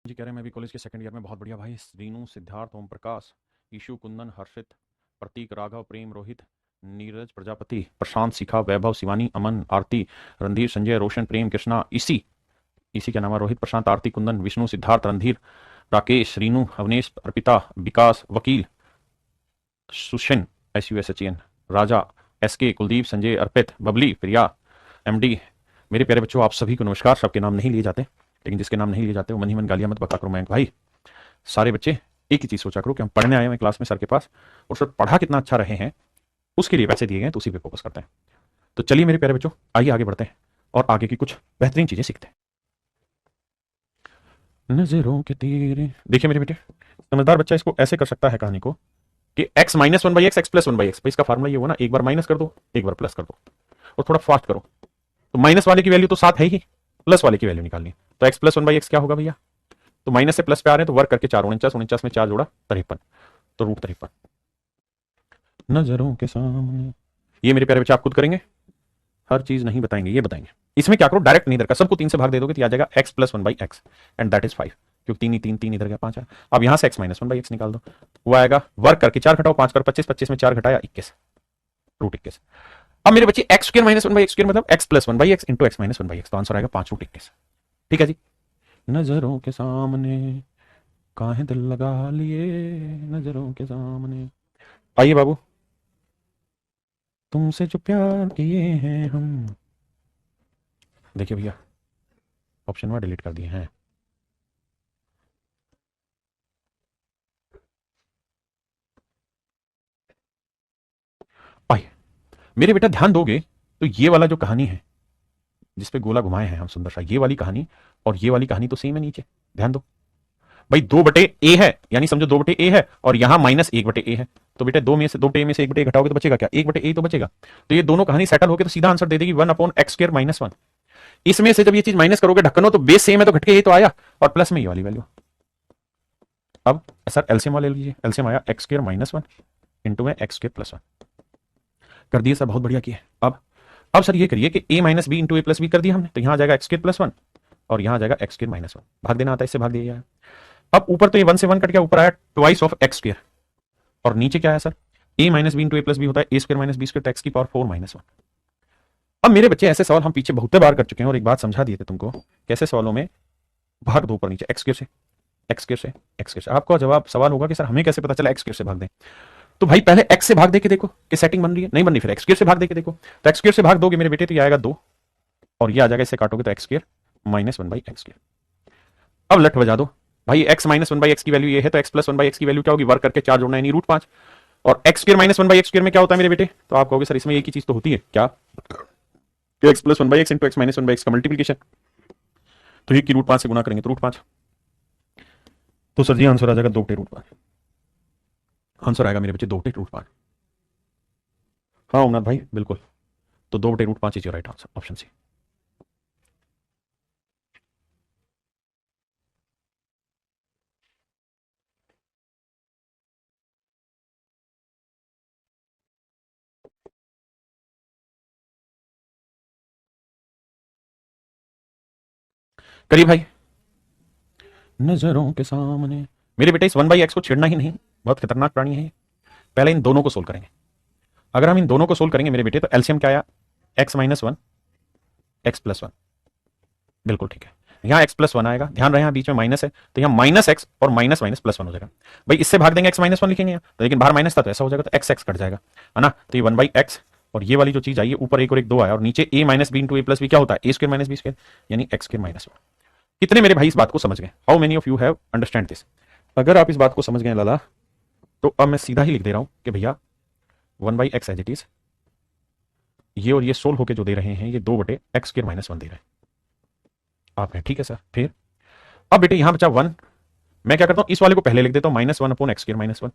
जी कह रहे हैं मैं भी कॉलेज के सेकंड ईयर में। बहुत बढ़िया भाई। रीनू, सिद्धार्थ, ओम प्रकाश, ईशु, कुंदन, हर्षित, प्रतीक, राघव, प्रेम, रोहित, नीरज, प्रजापति, प्रशांत, शिखा, वैभव, शिवानी, अमन, आरती, रणधीर, संजय, रोशन, प्रेम, कृष्णा, इसी इसी का नाम है रोहित, प्रशांत, आरती, कुंदन, विष्णु, सिद्धार्थ, रणधीर, राकेश, रीनू, अवनेश, अर्पिता, विकास, वकील, सुशन, SUSHN, राजा, SK, कुलदीप, संजय, अर्पित, बबली, प्रिया, MD। मेरे प्यारे बच्चों, आप सभी को नमस्कार। सबके नाम नहीं लिए जाते, लेकिन जिसके नाम नहीं लिए जाते वो मन ही मन गालियां मत बका करो। मैं भाई, सारे बच्चे एक ही चीज सोचा करो कि हम पढ़ने आए हैं क्लास में सर के पास, और सर पढ़ा कितना अच्छा रहे हैं उसके लिए पैसे दिए गए, तो उसी पे फोकस करते हैं। तो चलिए मेरे प्यारे बच्चों, आइए आगे बढ़ते हैं और आगे की कुछ बेहतरीन चीजें सीखते हैं। नजरों के तीर। देखिए मेरे बेटे, समझदार बच्चा इसको ऐसे कर सकता है कहानी को कि x minus one by x, x plus one by x. इसका फार्मूला ये हुआ ना, एक बार माइनस कर दो, एक बार प्लस कर दो, और थोड़ा फास्ट करो। तो माइनस वाले की वैल्यू तो 7 है ही, प्लस वाले की वैल्यू निकालनी। तो x plus one by x क्या होगा भैया? तो माइनस से प्लस पे आ रहे हैं तो वर्क करके 4 49, 49 में 4 जोड़ा 53, तो रूट 53। नजरों के सामने। ये मेरे प्यारे बच्चे आप खुद करेंगे, हर चीज नहीं बताएंगे, ये बताएंगे। इसमें क्या करो, डायरेक्ट नहीं दरकार, सबको 3 से भाग दे दोगे तो आ जाएगा x plus one by x, and that is 5, क्योंकि 3 ही 3, 3 इधर गया 5 है। अब यहां से x minus one by x निकाल दो, वो आएगा वर्क करके 4 घटाओ 5 कर 25, 25 में 4 घटाया 21, रूट 21। अब मेरे बच्चे x square minus one by x square मतलब x plus one by x into x minus one by x, तो आंसर आएगा 5 रूट 21। ठीक है जी। नजरों के सामने काहे दिल लगा लिए, नजरों के सामने। आइए बाबू, तुमसे जो प्यार किए हैं हम। देखिए भैया, ऑप्शन वन डिलीट कर दिए हैं। आइए मेरे बेटा, ध्यान दोगे तो ये वाला जो कहानी है जिसपे गोला घुमाए हैं हम सुंदर सा, ये वाली कहानी और ये वाली कहानी तो सेम है नीचे। ध्यान दो भाई, 2/a है, यानी समझो 2/a है, और यहां -1/a है। तो बेटा 2 में से 1/a घटाओगे तो बचेगा क्या? 1/a तो बचेगा। तो ये दोनों कहानी सेटल होकर तो सीधा आंसर दे देगी 1/x² माइनस 1। इसमें से जब ये चीज माइनस करोगे ढक्कनो, तो बेस सेम है तो घटके ये तो आया, और प्लस में ये वाली वैल्यू। अब सर एलसीएम वाले लीजिए, एलसीएम आया x² माइनस 1 इंटू में x² प्लस 1। कर दिए सर, बहुत बढ़िया किए। अब सर ये करिए कि a minus b into a plus b कर दिया हमने, तो यहां आ जाएगा x² प्लस 1 और यहां आ जाएगा x² माइनस 1। भाग देना आता है, इससे भाग दिया। अब ऊपर तो ये 1 से 1 कट गया, ऊपर आया ट्वाइस ऑफ x², और नीचे क्या है sir, a minus b into a plus b होता है a² minus b square, x की पावर 4 माइनस 1। अब मेरे बच्चे ऐसे सवाल हम पीछे बहुत बार कर चुके हैं, और एक बात समझा दिए थे तुमको, कैसे सवालों में भाग दो ऊपर नीचे, x² से x² से x² से। आपका जवाब सवाल होगा कि सर हमें कैसे पता चला x² से भाग दें? तो भाई पहले x से भाग दे के देखो कि सेटिंग बन रही है, नहीं बन रही, फिर x² से भाग दे के देखो। तो x² से भाग दोगे मेरे बेटे तो ये आएगा 2, और ये आ जाएगा, इससे काटोगे तो x² माइनस 1 बाई x²। अब लट बजा दो भाई, x माइनस 1 बाई एक्स की वैल्यू ये है, तो x प्लस 1 बाई एक्स की वैल्यू क्या होगी? वर्क करके 4 जोड़ना यानी रूट 5, और x² माइनस 1 बाई एक्स² में क्या होता है मेरे बेटे? तो आप कहोगे सर इसमें एक ही चीज तो होती है क्या, x plus 1 by x into x minus 1 by x का मल्टीप्लीकेशन। तो ये की रूट 5 से गुना करेंगे तो रूट 5। तो सर जी आंसर आ जाएगा 2/√5। आंसर आएगा मेरे बच्चे 2/√5। हाँ उमनाथ भाई बिल्कुल, तो 2/√5 is your right answer, option C. करिए भाई, नजरों के सामने। मेरे बेटे इस 1/x को छेड़ना ही नहीं, बहुत खतरनाक प्राणी है। पहले इन दोनों को सोल्व करेंगे। अगर हम इन दोनों को सोल्व करेंगे मेरे बेटे, तो एलसीएम क्या आया? x माइनस 1 एक्स प्लस 1, बिल्कुल ठीक है। यहाँ x प्लस 1 आएगा, ध्यान रहे यहाँ बीच में माइनस है, तो यहाँ माइनस एक्स और माइनस माइनस प्लस 1 हो जाएगा। भाई इससे भाग देंगे x माइनस 1 लिखेंगे यहाँ, तो लेकिन बाहर माइनस था तो ऐसा हो जाएगा, तो x कट जाएगा, है ना। तो ये 1/x, और ये वाली जो चीज आई है ऊपर एक और एक 2 आया, और नीचे a minus b into a plus b क्या होता है? a² माइनस बी स्क्वायर, यानी x² माइनस 1। कितने मेरे भाई इस बात को समझ गए? How many of you have understand this? अगर आप इस बात को समझ गए लाला, तो अब मैं सीधा ही लिख दे रहा हूं कि भैया 1/x एज इट इज, ये और ये सोल्व होके जो दे रहे हैं ये 2/x² माइनस 1 दे रहे हैं आप है, ठीक है सर। फिर अब बेटे यहां बचा 1, मैं क्या करता हूं, इस वाले को पहले लिख देता हूं -1/x² माइनस 1,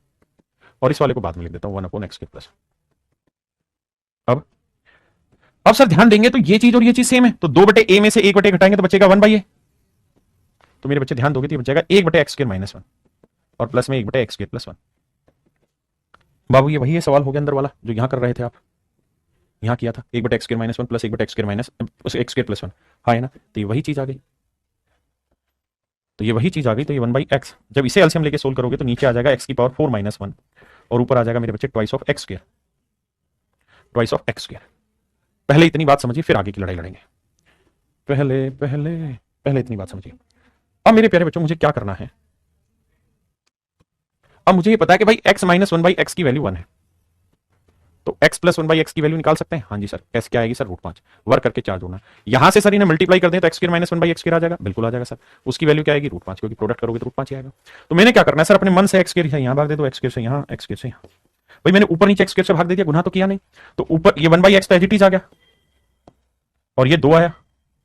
और इस वाले को बाद में लिख देता हूं 1/x² प्लस। अब अब सर ध्यान देंगे तो ये चीज और ये चीज सेम है, तो 2/a में से 1/a घटाएंगे तो बचेगा 1/a। तो मेरे बच्चे ध्यान दोगे तो ये बचेगा 1/x² माइनस 1, और प्लस में 1/x² प्लस 1। बाबू ये वही है सवाल हो गया अंदर वाला जो यहां कर रहे थे आप, यहां किया था 1/x² minus 1 plus 1/x² minus x² plus 1, हाँ है ना। तो ये वही चीज आ गई। तो ये वही चीज आ गई, तो ये 1/x, जब इसे एलसीएम लेके सोल्व करोगे तो नीचे आ जाएगा x की पावर 4 माइनस 1 और ऊपर आ जाएगा मेरे बच्चे twice of x square, twice of x square. पहले इतनी बात समझिए फिर आगे की लड़ाई लड़ेंगे। पहले पहले पहले इतनी बात समझिए। अब मेरे प्यारे बच्चों मुझे क्या करना है, अब मुझे ये पता है कि भाई x माइनस 1/x की वैल्यू 1 है, तो x प्लस 1/x की वैल्यू निकाल सकते हैं। हाँ जी सर, s क्या आएगी सर, √5 वर्क करके 4 जोड़ना। यहां से सर इन्हें मल्टीप्लाई कर दें तो x square minus 1/x square आ जाएगा, बिल्कुल आ जाएगा सर। उसकी वैल्यू क्या आएगी, √5, क्योंकि प्रोडक्ट करोगे तो √5 ही आएगा। तो मैंने क्या करना है सर, अपने मन से x स्क्वायर यहां भाग दे दो, x स्क्वायर से यहां, x स्क्वायर से यहां। भाई मैंने ऊपर नीचे x स्क्वायर से भाग दे दिया, गुना तो किया नहीं। तो ऊपर ये 1/x तो एज इट इज आ गया और ये 2 आया,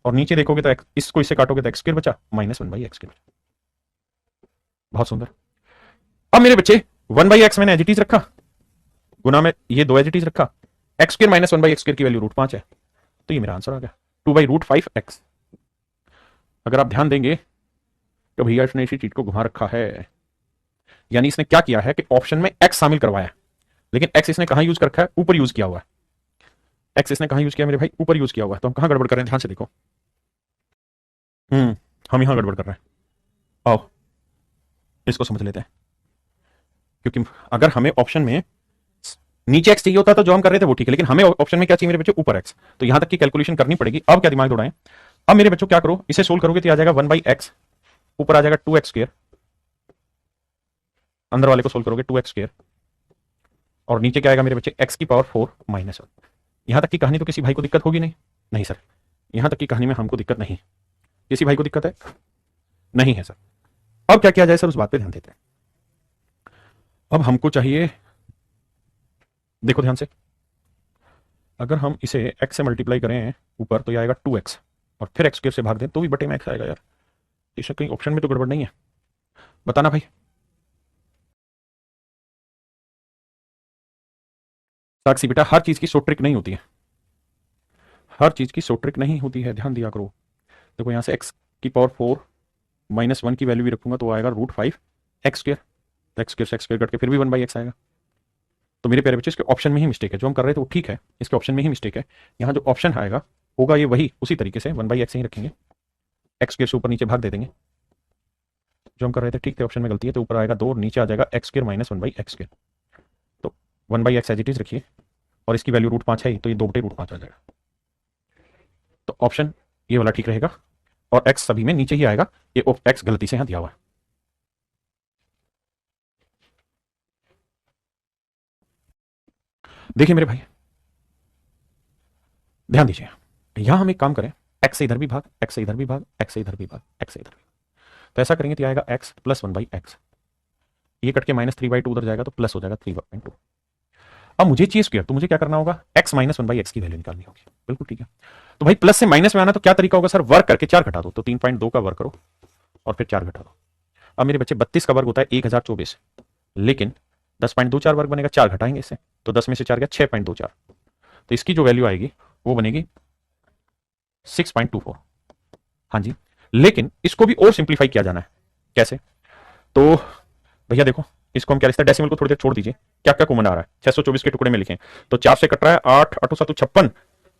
और नीचे देखोगे तो इसको इससे काटोगे तो x स्क्वायर बचा माइनस 1/x स्क्वायर। बहुत सुंदर। अब मेरे बच्चे 1/x मैंने एज इट इज रखा, गुना में ये 2 एज इट इज रखा, x square minus 1/x square की वैल्यू √5 है, तो ये मेरा आंसर आ गया 2/√5x। अगर आप ध्यान देंगे तो भैया इसने इसी चीज को घुमा रखा है, यानी इसने क्या किया है कि ऑप्शन में x शामिल करवाया, लेकिन x इसने कहां यूज कर रखा है, ऊपर यूज किया हुआ है। x इसने कहां यूज किया मेरे भाई, ऊपर यूज किया हुआ है। तो हम कहां गड़बड़ कर रहे हैं, ध्यान से देखो। हम यहां गड़बड़ कर रहे हैं। आओ इसको समझ लेते हैं, क्योंकि अगर हमें ऑप्शन में नीचे x चाहिए होता तो जो हम कर रहे थे वो ठीक है, लेकिन हमें ऑप्शन में क्या चाहिए मेरे बच्चों, ऊपर x, तो यहां तक की कैलकुलेशन करनी पड़ेगी। अब क्या दिमाग दौड़ाएं, अब मेरे बच्चों क्या करो, इसे सोल्व करोगे तो आ जाएगा 1/x, ऊपर आ जाएगा 2x स्क्वायर, अंदर वाले को सोल्व करोगे 2x स्क्वायर, और नीचे क्या आएगा मेरे बच्चे, x की पावर 4 माइनस 1। यहां तक की कहानी तो किसी भाई को दिक्कत होगी नहीं, नहीं सर, यहां तक की कहानी में हमको दिक्कत नहीं, किसी भाई को दिक्कत है, नहीं है सर। अब क्या किया जाए सर, उस बात पे ध्यान देते हैं। अब हमको चाहिए, देखो ध्यान से, अगर हम इसे x से मल्टीप्लाई करें ऊपर तो ये आएगा 2x, और फिर x स्क्वायर से भाग दें तो भी बटे में x आएगा। यार इसमें कहीं ऑप्शन में तो गड़बड़ नहीं है, बताना भाई। साक्षी बेटा हर चीज की सो ट्रिक नहीं होती है, हर चीज की सो ट्रिक नहीं होती है, ध्यान दिया करो। देखो यहां से x की पावर 4 माइनस 1 की वैल्यू भी रखूंगा तो आएगा √5x स्क्वायर, x स्क्वायर से x स्क्वायर कट के फिर भी 1/x आएगा। तो मेरे प्यारे बच्चे इसके ऑप्शन में ही मिस्टेक है, जो हम कर रहे थे वो ठीक है, इसके ऑप्शन में ही मिस्टेक है। यहाँ जो ऑप्शन आएगा होगा ये वही उसी तरीके से 1/x ही रखेंगे, x स्क्वायर से ऊपर नीचे भाग दे देंगे, जो हम कर रहे थे ठीक थे, ऑप्शन में गलती है। तो ऊपर आएगा 2 और नीचे आ जाएगा x square minus 1/x square. तो 1/x एज इट इज रखिए, और इसकी वैल्यू √5 है, तो ये 2/√5 आ जाएगा। तो ऑप्शन ये वाला ठीक रहेगा, और x सभी में नीचे ही आएगा, ये x गलती से यहां दिया हुआ है। देखिए मेरे भाई ध्यान दीजिए, यहां हम एक काम करें, x से इधर भी भाग, x से इधर भी भाग, x से इधर भी भाग, x से इधर भी, तो ऐसा करेंगे तो आएगा x प्लस 1/x, ये कट के -3/2 उधर जाएगा तो प्लस हो जाएगा 3/2। अब मुझे चाहिए स्क्वायर, तो मुझे क्या करना होगा, x माइनस 1/x की वैल्यू निकालनी होगी, बिल्कुल ठीक है। तो भाई प्लस से माइनस में आना तो क्या तरीका होगा सर, वर्क करके 4 घटा दो, तो 3.2 का वर्क करो और फिर 4 घटा दो। अब मेरे बच्चे 32 का वर्ग होता है 1024, लेकिन 10.24 वर्ग बनेगा, 4 घटाएंगे इससे तो 10 में से 4 गया 6.24, तो इसकी जो वैल्यू आएगी वो बनेगी 6.24। हाँ जी, लेकिन इसको भी और सिंप्लीफाई किया जाना है, कैसे, तो भैया देखो इसको हम क्या लिखते हैं, डेसिमल को थोड़ी देर छोड़ दीजिए, क्या क्या कॉमन आ रहा है, 624 के टुकड़े में लिखें तो 4 से कट रहा है 8, 8 7 56,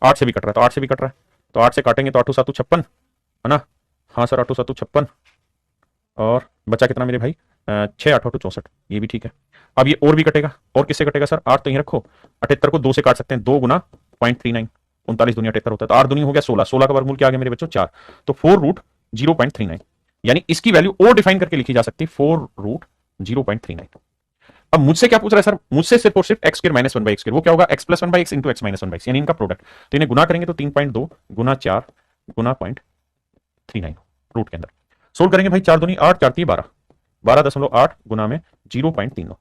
8 से भी कट रहा है तो 8 से भी कट रहा है, तो 8 से काटेंगे तो 8 7 56 है ना, हाँ सर 8 7 56, और बचा कितना मेरे भाई 6 8 8 64, ये भी ठीक है। अब ये और भी कटेगा, और किससे कटेगा सर, 8 तो यहीं रखो, 78 को 2 से काट सकते हैं, 2 गुना 0.39, 39 दुनिया 78 होता है, तो 8 दुनिया हो गया 16, 16 का वर्गमूल क्या आ गया मेरे बच्चों 4, तो 4√0.39, यानी इसकी वैल्यू और डिफाइन करके लिखी जा सकती है 4√0.39। अब मुझसे क्या पूछ रहा है सर, मुझसे सिर्फ और सिर्फ x square minus 1/x square, वो क्या होगा x plus 1/x into x minus 1/x, यानी इनका प्रोडक्ट, तो इन्हें गुना करेंगे तो 3.2 गुना 4 गुना 0.39 रूट के अंदर सोल्व करेंगे भाई, 4 दूनी 8, 4 12, 12.8 गुना में 0.39,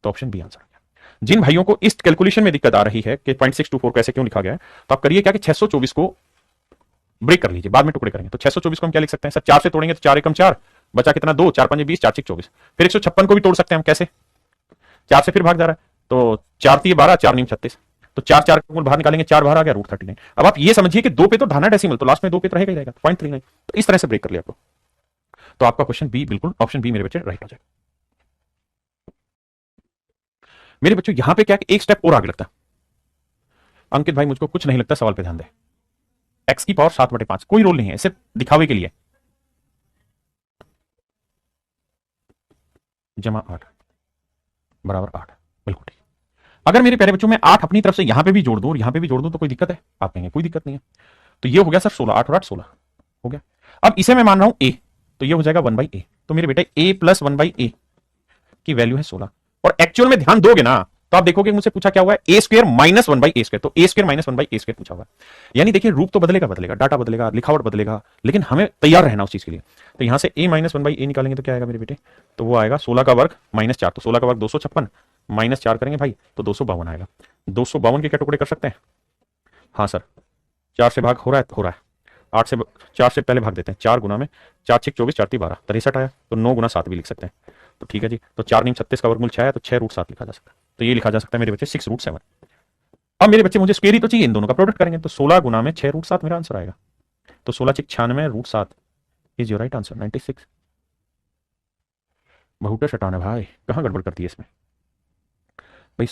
तो ऑप्शन बी आंसर। जिन भाइयों को इस कैलकुलेशन में दिक्कत आ रही है कि 0.624 कैसे क्यों लिखा गया है, तो आप करिए क्या कि 624 को ब्रेक कर लीजिए, बाद में टुकड़े करेंगे, तो 624 को हम क्या लिख सकते हैं सर, 4 से तोड़ेंगे तो 4 एकम 4, बचा कितना 2, 4 5 20, 4 6 24, फिर 156 को भी तोड़ सकते हैं हम, कैसे, 4 से फिर भाग जा रहा है, तो 4 3 12, 4 9 36, तो 4 4 का मूल बाहर निकालेंगे, 4 बाहर आ गया √39। अब आप ये समझिए कि 2 पे तो ढाना डेसिमल, तो लास्ट में 2 पे तो रहेगा ही रहेगा 0.39, तो इस तरह से ब्रेक कर लिया आपको, तो आपका क्वेश्चन बी बिल्कुल, ऑप्शन बी मेरे बच्चे राइट हो जाएगा। मेरे बच्चों यहां पे क्या एक स्टेप और आगे लगता है, अंकित भाई मुझको कुछ नहीं लगता, सवाल पे ध्यान दे, x की पावर 7/5 कोई रोल नहीं है, सिर्फ दिखावे के लिए, जमा 8 बराबर 8, बिल्कुल ठीक। अगर मेरे प्यारे बच्चों मैं 8 अपनी तरफ से यहां पे भी जोड़ दूं और यहां पे भी जोड़ दूं तो कोई दिक्कत है? आप कहेंगे कोई दिक्कत नहीं है। तो ये हो गया सर 16, 8 और 8 16 हो गया। अब इसे मैं मान रहा हूं ए, तो ये हो जाएगा 1/a। तो मेरे बेटे a प्लस 1/a की वैल्यू है 16। और एक्चुअल में ध्यान दोगे ना तो आप देखोगे मुझसे पूछा क्या हुआ है, ए स्क्वायर माइनस 1/a², तो a स्क्वायर माइनस 1/a² पूछा हुआ है। यानी देखिए रूप तो बदलेगा बदलेगा, डाटा बदलेगा, लिखावट बदलेगा, लेकिन हमें तैयार रहना उस चीज के लिए। तो यहां से a माइनस 1/a निकालेंगे तो क्या आएगा मेरे बेटे, तो वो आएगा 16 का वर्ग माइनस 4, तो 16 का वर्ग 256 माइनस 4 करेंगे भाई तो 252 आएगा। 252 के क्या टुकड़े कर सकते हैं? हाँ सर, 4 से भाग हो रहा है, हो रहा है। 8 से 4 से पहले भाग देते हैं, 4 गुना में 4 6 24 4 3 12 63 आया, तो 9 गुना 7 भी लिख सकते हैं। तो ठीक है जी, तो 4 नीम 36 का वर्गमूल 6 है, तो 6√7 लिखा जा सकता है। तो ये लिखा जा सकता है मेरे बच्चे 6√7। अब मेरे बच्चे मुझे स्क्वायर ही तो चाहिए, इन दोनों का प्रोडक्ट करेंगे, तो 16 गुना में 6√7 मेरा आंसर आएगा। तो 16 6 96 √7 इज योर राइट आंसर 96। बहुत शटान है भाई, कहाँ गड़बड़ करती है इसमें भाई।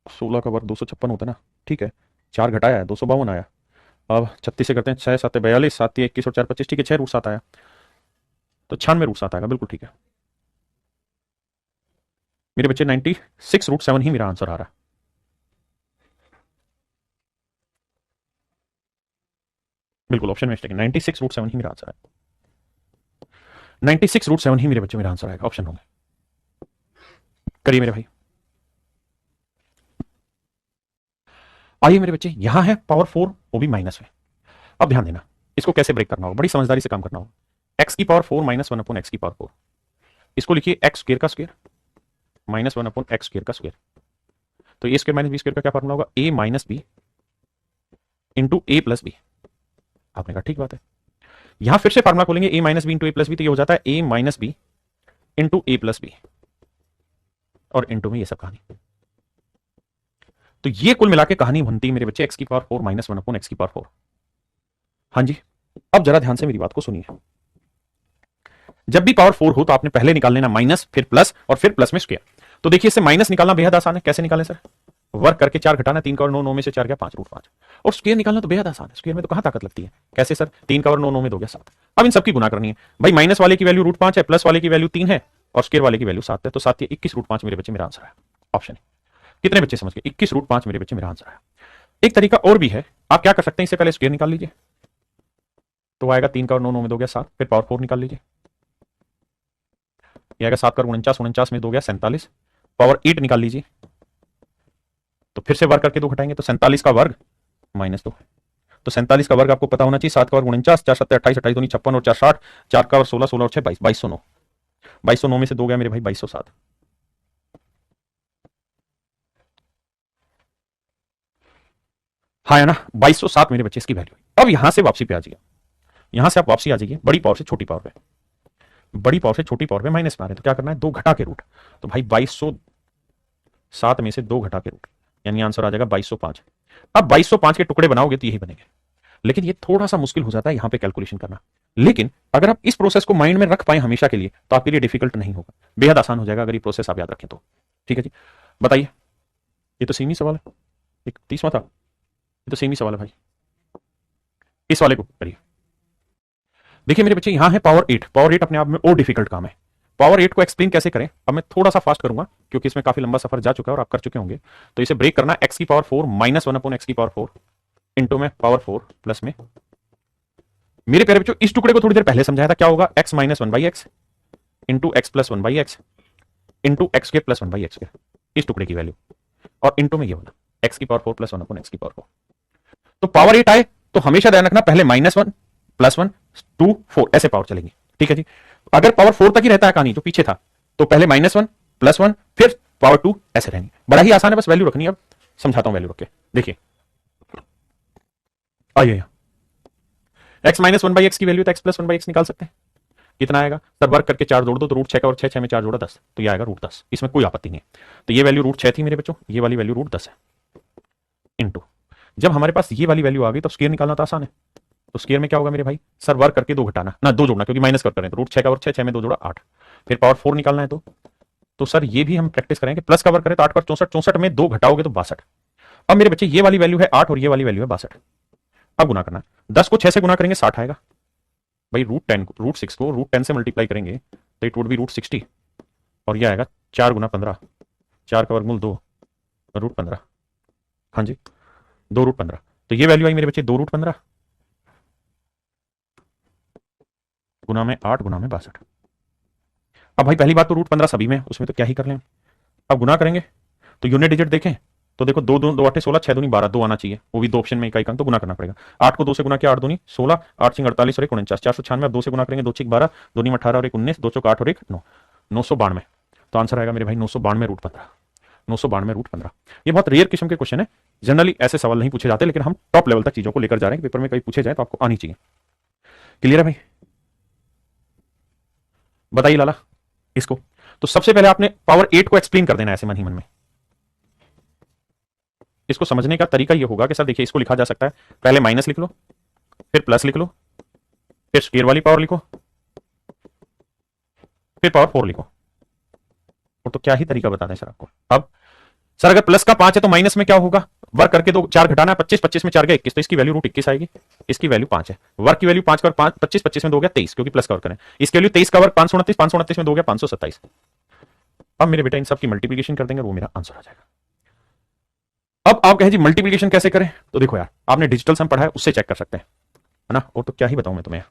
16 का वर्ग 256 होता है ना, ठीक है, 4 घटाया है 252 आया। अब 36 से करते हैं, 6 7 42 7 21 और 4 25, ठीक है 6√7 आया, तो 96 √7 आएगा, बिल्कुल ठीक है मेरे बच्चे। 96 √7 ही मेरा आंसर आ रहा है। बिल्कुल ऑप्शन में मिस्टेक, 96 √7 ही मेरा आंसर है। 96 √7 ही मेरे बच्चे मेरा आंसर आएगा, ऑप्शन होंगे। करिए मेरे भाई। आइए मेरे बच्चे, यहां है पावर 4, वो भी माइनस में। अब ध्यान देना, इसको कैसे ब्रेक करना होगा, बड़ी समझदारी से काम करना होगा। x की पावर 4 माइनस 1/x की पावर 4, इसको लिखिए x स्क्वायर का स्क्वायर माइनस 1/x स्क्वायर का स्क्वायर। तो a square minus b square का क्या फॉर्मूला होगा, a minus b into a plus b. आपने कहा ठीक बात है, यहां फिर से फार्मूला खोलेंगे a minus b into a plus b, तो ये हो जाता है a minus b into a plus b, और इंटू में ये सब कहानी। तो ये कुल मिला के कहानी बनती है मेरे बच्चे x की पावर 4 माइनस 1/x की पावर 4। हाँ जी, अब जरा ध्यान से मेरी बात को सुनिए। जब भी पावर 4 हो तो आपने पहले निकाल लेना माइनस, फिर प्लस, और फिर प्लस में स्क्वायर। तो देखिए इससे माइनस निकालना बेहद आसान है, कैसे निकालें सर, वर्क करके 4 घटाना, 3 का और 9, 9 में से 4 गया 5√5, और स्क्वायर निकालना तो बेहद आसान है, स्क्वायर में तो कहां ताकत लगती है, कैसे सर, 3 का और 9, 9 में 2 गया 7। अब इन सबकी गुना करनी है भाई, माइनस वाले की वैल्यू √5 है, प्लस वाले की वैल्यू 3 है, और स्क्वायर वाले की वैल्यू 7 है, तो 7 21 √5 मेरे बच्चे मेरा आंसर है, ऑप्शन है। कितने बच्चे समझ गए, 21 √5 मेरे बच्चे मेरा आंसर है। एक तरीका और भी है, आप क्या कर सकते हैं, इससे पहले स्क्वायर निकाल लीजिए, तो आएगा 3 का और 9, 9 में 2 गया 7, फिर पावर 4 निकाल लीजिए, ये आएगा 7 का 49, 49 में 2 गया 47, पावर 8 निकाल लीजिए, तो फिर से वर्ग करके 2 घटाएंगे, तो 47 का वर्ग माइनस 2, तो 47 का वर्ग आपको पता होना चाहिए, 7 का वर्ग 49, 4 7 28, 28 2 56 और 4 60, 4 का और 16, 16 और 6 22, 2209, 2209 में से 2 गया मेरे भाई 2207। हाँ है ना, 2207 मेरे बच्चे इसकी वैल्यू। अब यहां से वापसी पे आ जाइए, यहां से आप वापसी आ जाइए बड़ी पावर से छोटी पावर पे, बड़ी पावर से छोटी पावर पे माइनस में आ रहे हैं, तो क्या करना है, 2 घटा के रूट, तो भाई 2207 में से 2 घटा के रूट, यानी आंसर आ जाएगा 2205। अब 2205 के टुकड़े बनाओगे तो यही बनेंगे, लेकिन ये थोड़ा सा मुश्किल हो जाता है यहां पे कैलकुलेशन करना, लेकिन अगर आप इस प्रोसेस को माइंड में रख पाए हमेशा के लिए तो आपके लिए डिफिकल्ट नहीं होगा, बेहद आसान हो जाएगा अगर ये प्रोसेस आप याद रखें तो। ठीक है जी, बताइए, ये तो सेम ही सवाल है, एक 30वां था, ये तो सेम ही सवाल है भाई, इस वाले को करिए। देखिए मेरे बच्चे, यहां है पावर 8, पावर 8 अपने आप में और डिफिकल्ट काम है। पावर 8 को एक्सप्लेन कैसे करें, अब मैं थोड़ा सा फास्ट करूंगा क्योंकि इसमें काफी लंबा सफर जा चुका है और आप कर चुके होंगे। तो इसे ब्रेक करना, x की पावर 4 माइनस 1/x की पावर 4 इंटू में पावर 4 प्लस में, मेरे प्यारे बच्चों इस टुकड़े को थोड़ी देर पहले समझाया था, क्या होगा, x minus 1/x into x plus 1/x into x के प्लस 1/x के, इस टुकड़े की वैल्यू, और इंटू में ये वाला x की पावर 4 प्लस 1/x की पावर 4। तो पावर 8 आए तो हमेशा ध्यान रखना पहले -1 +1 2 4 ऐसे पावर चलेंगे। ठीक है जी, अगर पावर 4 तक ही रहता है कहानी जो पीछे था, तो पहले -1 +1 फिर पावर 2 ऐसे रहेंगे। बड़ा ही आसान है, बस वैल्यू रखनी है। अब समझाता हूं वैल्यू रख के, देखिए आइए, x माइनस 1/x की वैल्यू तो x प्लस 1/x निकाल सकते हैं, कितना आएगा सर, वर्क करके 4 जोड़ दो तो √6 का, और 6 6 में 4 जोड़ा 10, तो ये आएगा √10, इसमें कोई आपत्ति नहीं है। तो ये वैल्यू √6 थी मेरे बच्चों, ये वाली वैल्यू √10 है, इंटू जब हमारे पास ये वाली वैल्यू आ गई तो स्क्वायर निकालना तो आसान है, तो स्क्वायर में क्या होगा मेरे भाई, सर वर्क करके 2 घटाना ना 2 जोड़ना, क्योंकि माइनस कर रहे हैं, तो √6 का वर्ग 6 6 में 2 जोड़ा 8, फिर पावर 4 निकालना है, तो सर ये भी हम प्रैक्टिस करेंगे, प्लस का वर्ग करें तो 8 पर 64, 64 में 2 घटाओगे तो 62। अब मेरे बच्चे ये वाली वैल्यू है 8 और ये वाली वैल्यू है 62। अब गुना करना, 10 को 6 से गुना करेंगे 60 आएगा भाई, √6 को √10 से मल्टीप्लाई करेंगे तो इट वुड बी √60, और यह आएगा 4 × 15, 4 का वर्गमूल 2 √15। हाँ जी 2 √15। तो ये वैल्यू आई मेरे बच्चे 2 √15 गुना में 8 गुना में 62। अब भाई पहली बात तो √15 सभी में, उसमें तो क्या ही कर लें। अब गुना करेंगे तो यूनिट डिजिट देखें तो देखो 2 2 2 8 16, 6 दूनी 12, 2 आना चाहिए, वो भी 2 ऑप्शन में इकाई का, तो गुना करना पड़ेगा। 8 को 2 से गुना किया 8 दूनी 16, 8 सिंह 48 और 1 49, 496। अब 2 से गुना करेंगे 2 6 12, 2 × 18 और 1 19, 2 चौक 8 और 1 9, 992। तो आंसर आएगा मेरे भाई 992 √15, 992 √15। ये बहुत रेयर किस्म के क्वेश्चन है, जनरली ऐसे सवाल नहीं पूछे जाते, लेकिन हम टॉप लेवल तक चीजों को लेकर जा रहे हैं, पेपर में कहीं पूछे जाए तो आपको आनी चाहिए। क्लियर है भाई? बताइए लाला इसको। तो सबसे पहले आपने पावर 8 को एक्सप्लेन कर देना ऐसे मन ही मन में। इसको समझने का तरीका यह होगा कि सर देखिए इसको लिखा जा सकता है, पहले माइनस लिख लो, फिर प्लस लिख लो, फिर स्क्वायर वाली पावर लिखो, फिर पावर 4 लिखो। और तो क्या ही तरीका बता दें सर आपको। अब सर अगर प्लस का 5 है तो माइनस में क्या होगा, वर्क करके तो 4 घटाना है, 25 25 में 4 गए 21, तो इसकी वैल्यू √21 आएगी। इसकी वैल्यू 5 है, वर्क की वैल्यू 5 का 5 25 25 में 2 गया 23, क्योंकि प्लस का वर्क करें। इसकी वैल्यू 23 का वर्क 529, 529 में 2 गया 527। अब मेरे बेटा इन सब की मल्टीप्लिकेशन कर देंगे, वो मेरा आंसर आ जाएगा। अब आप कहें जी मल्टीप्लिकेशन कैसे करें, तो देखो यार आपने डिजिटल सम पढ़ा है, उससे चेक कर सकते हैं, है ना। और तो क्या ही बताऊं मैं तुम्हें।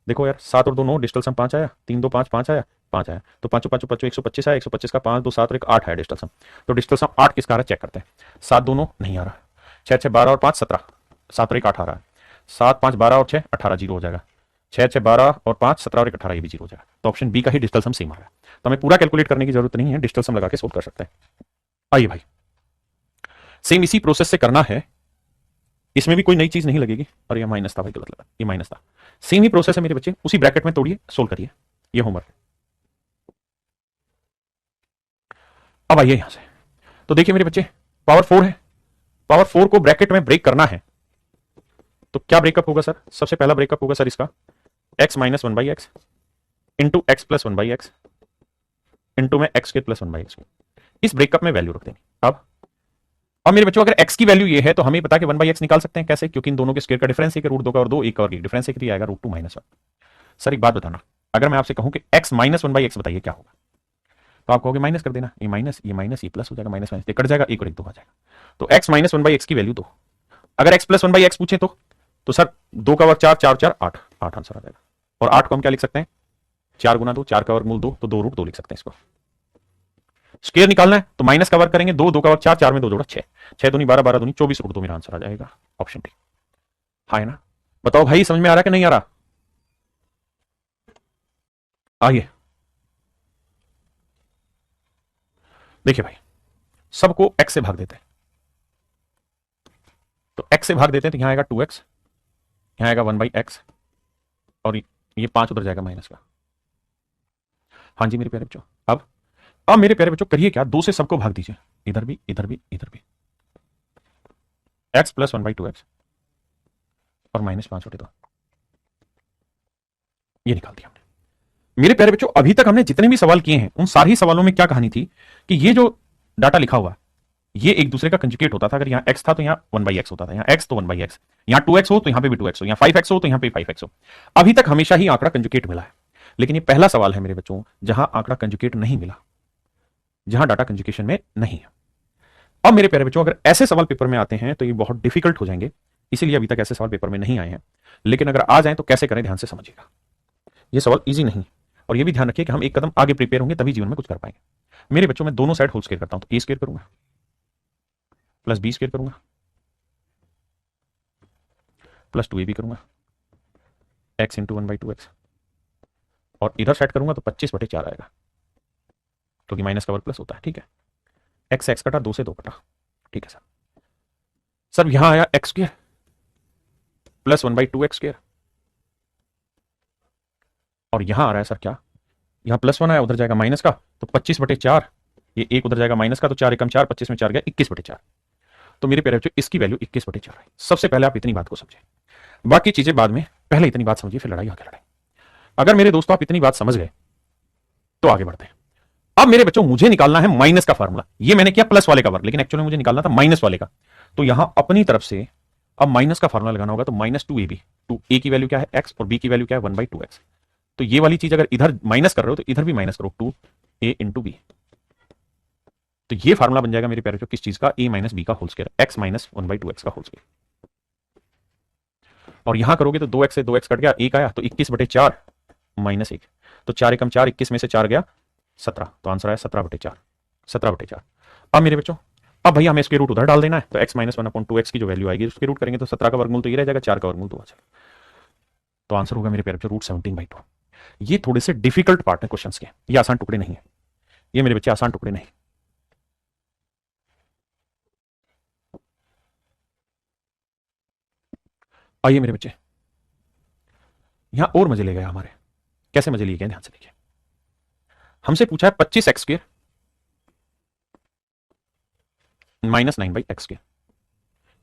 देखो यार 7 और 2 9, डिजिटल सम 5 आया, 3 2 5 5 आया, 5 आया, तो 5 5 5 125 आया, 125 का 5 2 7 और 1 8 आया डिजिटल सम। तो डिजिटल सम 8 किसका आ रहा है चेक करते हैं। 7 2 9 नहीं आ रहा, 6 6 12 और 5 17, 7 और 1 8 आ रहा है, 7 5 12 और 6 18 जीरो हो जाएगा, 6 6 12 और 5 17 और 1 18 ये भी जीरो हो जाएगा। तो ऑप्शन बी का ही डिजिटल सम सेम आ रहा है। तो हमें पूरा कैलकुलेट करने की जरूरत नहीं है, डिजिटल सम लगा के सोल्व कर सकते हैं। आइए भाई सेम इसी प्रोसेस से करना है, इसमें भी कोई नई चीज नहीं लगेगी। और ये माइनस था भाई, गलत लगा, ये माइनस था। सेम ही प्रोसेस है मेरे बच्चे, उसी ब्रैकेट में तोड़िए सोल्व करिए, ये होमवर्क। अब आइए यहां से, तो देखिए मेरे बच्चे पावर 4 है, पावर 4 को ब्रैकेट में ब्रेक करना है, तो क्या ब्रेकअप होगा सर। सबसे पहला ब्रेकअप होगा सर इसका x minus 1/x into x plus 1/x into में x के प्लस 1/x। इस ब्रेकअप में वैल्यू रख देनी। अब मेरे बच्चों अगर x की वैल्यू ये है तो हमें पता कि 1/x निकाल सकते हैं। कैसे? क्योंकि इन दोनों के स्क्वायर का डिफरेंस है कि √2 का और 2 1 का और डिफरेंस है कि आएगा √2 - 1। सर एक बात बताना, अगर मैं आपसे कहूं कि x माइनस 1/x बताइए क्या होगा, तो आप कहोगे माइनस कर देना, ये माइनस ये प्लस हो जाएगा, माइनस माइनस कट जाएगा, 1 और 1 2 आ जाएगा। तो x माइनस 1/x की वैल्यू 2। अगर x प्लस 1/x पूछे तो सर 2 का वर्ग 4 4 4 8 8 आंसर आ जाएगा। और 8 को हम क्या लिख सकते हैं, 4 गुना 2, 4 का वर्गमूल 2, तो 2 √2 लिख सकते हैं इसको। स्क्वायर निकालना है तो माइनस का वर्ग करेंगे, 2 2 का वर्ग 4, 4 में 2 जोड़ा 6, 6 दूनी 12, 12 दूनी 24 √2 मेरा आंसर आ जाएगा, ऑप्शन डी। हाँ है ना। बताओ भाई समझ में आ रहा है कि नहीं आ रहा। आइए देखिए भाई, सबको x से भाग देते हैं, तो x से भाग देते हैं तो यहां आएगा 2x, यहां आएगा 1/x, और ये 5 उधर जाएगा माइनस का। हाँ जी मेरे प्यारे बच्चों, अब मेरे प्यारे बच्चों करिए क्या, 2 से सबको भाग दीजिए, इधर भी इधर भी इधर भी, x प्लस 1/2x और -5/2 ये निकाल दिया हमने। मेरे प्यारे बच्चों अभी तक हमने जितने भी सवाल किए हैं उन सारे सवालों में क्या कहानी थी कि ये जो डाटा लिखा हुआ ये एक दूसरे का कंजुगेट होता था। अगर यहाँ x था तो यहाँ 1/x होता था, यहाँ x तो 1/x, यहाँ 2x हो तो यहाँ पे भी 2x हो, यहाँ 5x हो तो यहाँ पे 5x हो। अभी तक हमेशा ही आंकड़ा कंजुगेट मिला है, लेकिन ये पहला सवाल है मेरे बच्चों जहां आंकड़ा कंजुगेट नहीं मिला, जहां डाटा कंजुगेशन में नहीं है। अब मेरे प्यारे बच्चों अगर ऐसे सवाल पेपर में आते हैं तो ये बहुत डिफिकल्ट हो जाएंगे, इसीलिए अभी तक ऐसे सवाल पेपर में नहीं आए हैं। लेकिन अगर आ जाए तो कैसे करें, ध्यान से समझिएगा, ये सवाल इजी नहीं। और ये भी ध्यान रखिए कि हम एक कदम आगे प्रिपेयर होंगे तभी जीवन में कुछ कर पाएंगे। मेरे बच्चों में दोनों साइड होल स्क्वायर करता हूं, तो a स्क्वायर करूंगा प्लस b स्क्वायर करूंगा प्लस 2ab करूंगा x इंटू 1/2x, और इधर साइड करूंगा तो 25/4 आएगा, क्योंकि माइनस का वर्ग प्लस होता है। ठीक है, x से x कटा, 2 से 2 कटा। ठीक है सर, सर यहां आया x square plus 1/2x square, और यहां आ रहा है सर क्या, यहां +1 आया, उधर जाएगा माइनस का, तो 25/4, ये 1 उधर जाएगा माइनस का, तो 4 एकम 4, 25 में 4 गया 21/4। तो मेरे प्यारे बच्चों इसकी वैल्यू 21/4 है। सबसे पहले आप इतनी बात को समझे, बाकी चीजें बाद में, पहले इतनी बात समझिए फिर लड़ाई आगे लड़ाई। अगर मेरे दोस्तों आप इतनी बात समझ गए तो आगे बढ़ते हैं। अब मेरे बच्चों मुझे निकालना है माइनस का फार्मूला, ये मैंने किया प्लस वाले का वर्ग, लेकिन एक्चुअली मुझे निकालना था माइनस वाले का। तो यहां अपनी तरफ से अब माइनस का फार्मूला लगाना होगा, तो -2ab, 2a की वैल्यू क्या है x और b की वैल्यू क्या है 1/2x। तो ये वाली चीज अगर इधर माइनस कर रहे हो तो इधर भी माइनस करो, 2 ए इंटू बी। तो ये फार्मूला बन जाएगा मेरे प्यारे बच्चों किस चीज का, ए माइनस बी का whole square, x minus 1/2x का होल स्क्वायर। और यहां करोगे तो 2x से 2x कट गया, 1 आया तो 21/4 माइनस 1, तो 4 एकम 4, 21 में से 4 गया 17, तो आंसर आया 17/4, 17/4। अब मेरे बच्चों अब भैया हमें इसके रूट उधर डाल देना है, तो x माइनस 1/2x की जो वैल्यू आएगी उसके रूट करेंगे तो 17 का वर्गमूल तो ये रह जाएगा, 4 का वर्गमूल तो आ जाएगा, तो आंसर होगा मेरे प्यारे बच्चों रूट 17/2। ये थोड़े से डिफिकल्ट पार्ट है क्वेश्चंस के, ये आसान टुकड़े नहीं है, ये मेरे बच्चे आसान टुकड़े नहीं। आइए मेरे बच्चे यहां और मजे ले गए हमारे, कैसे मजे लिए गए ध्यान से देखिए। हमसे पूछा है 25x² माइनस 9/x²,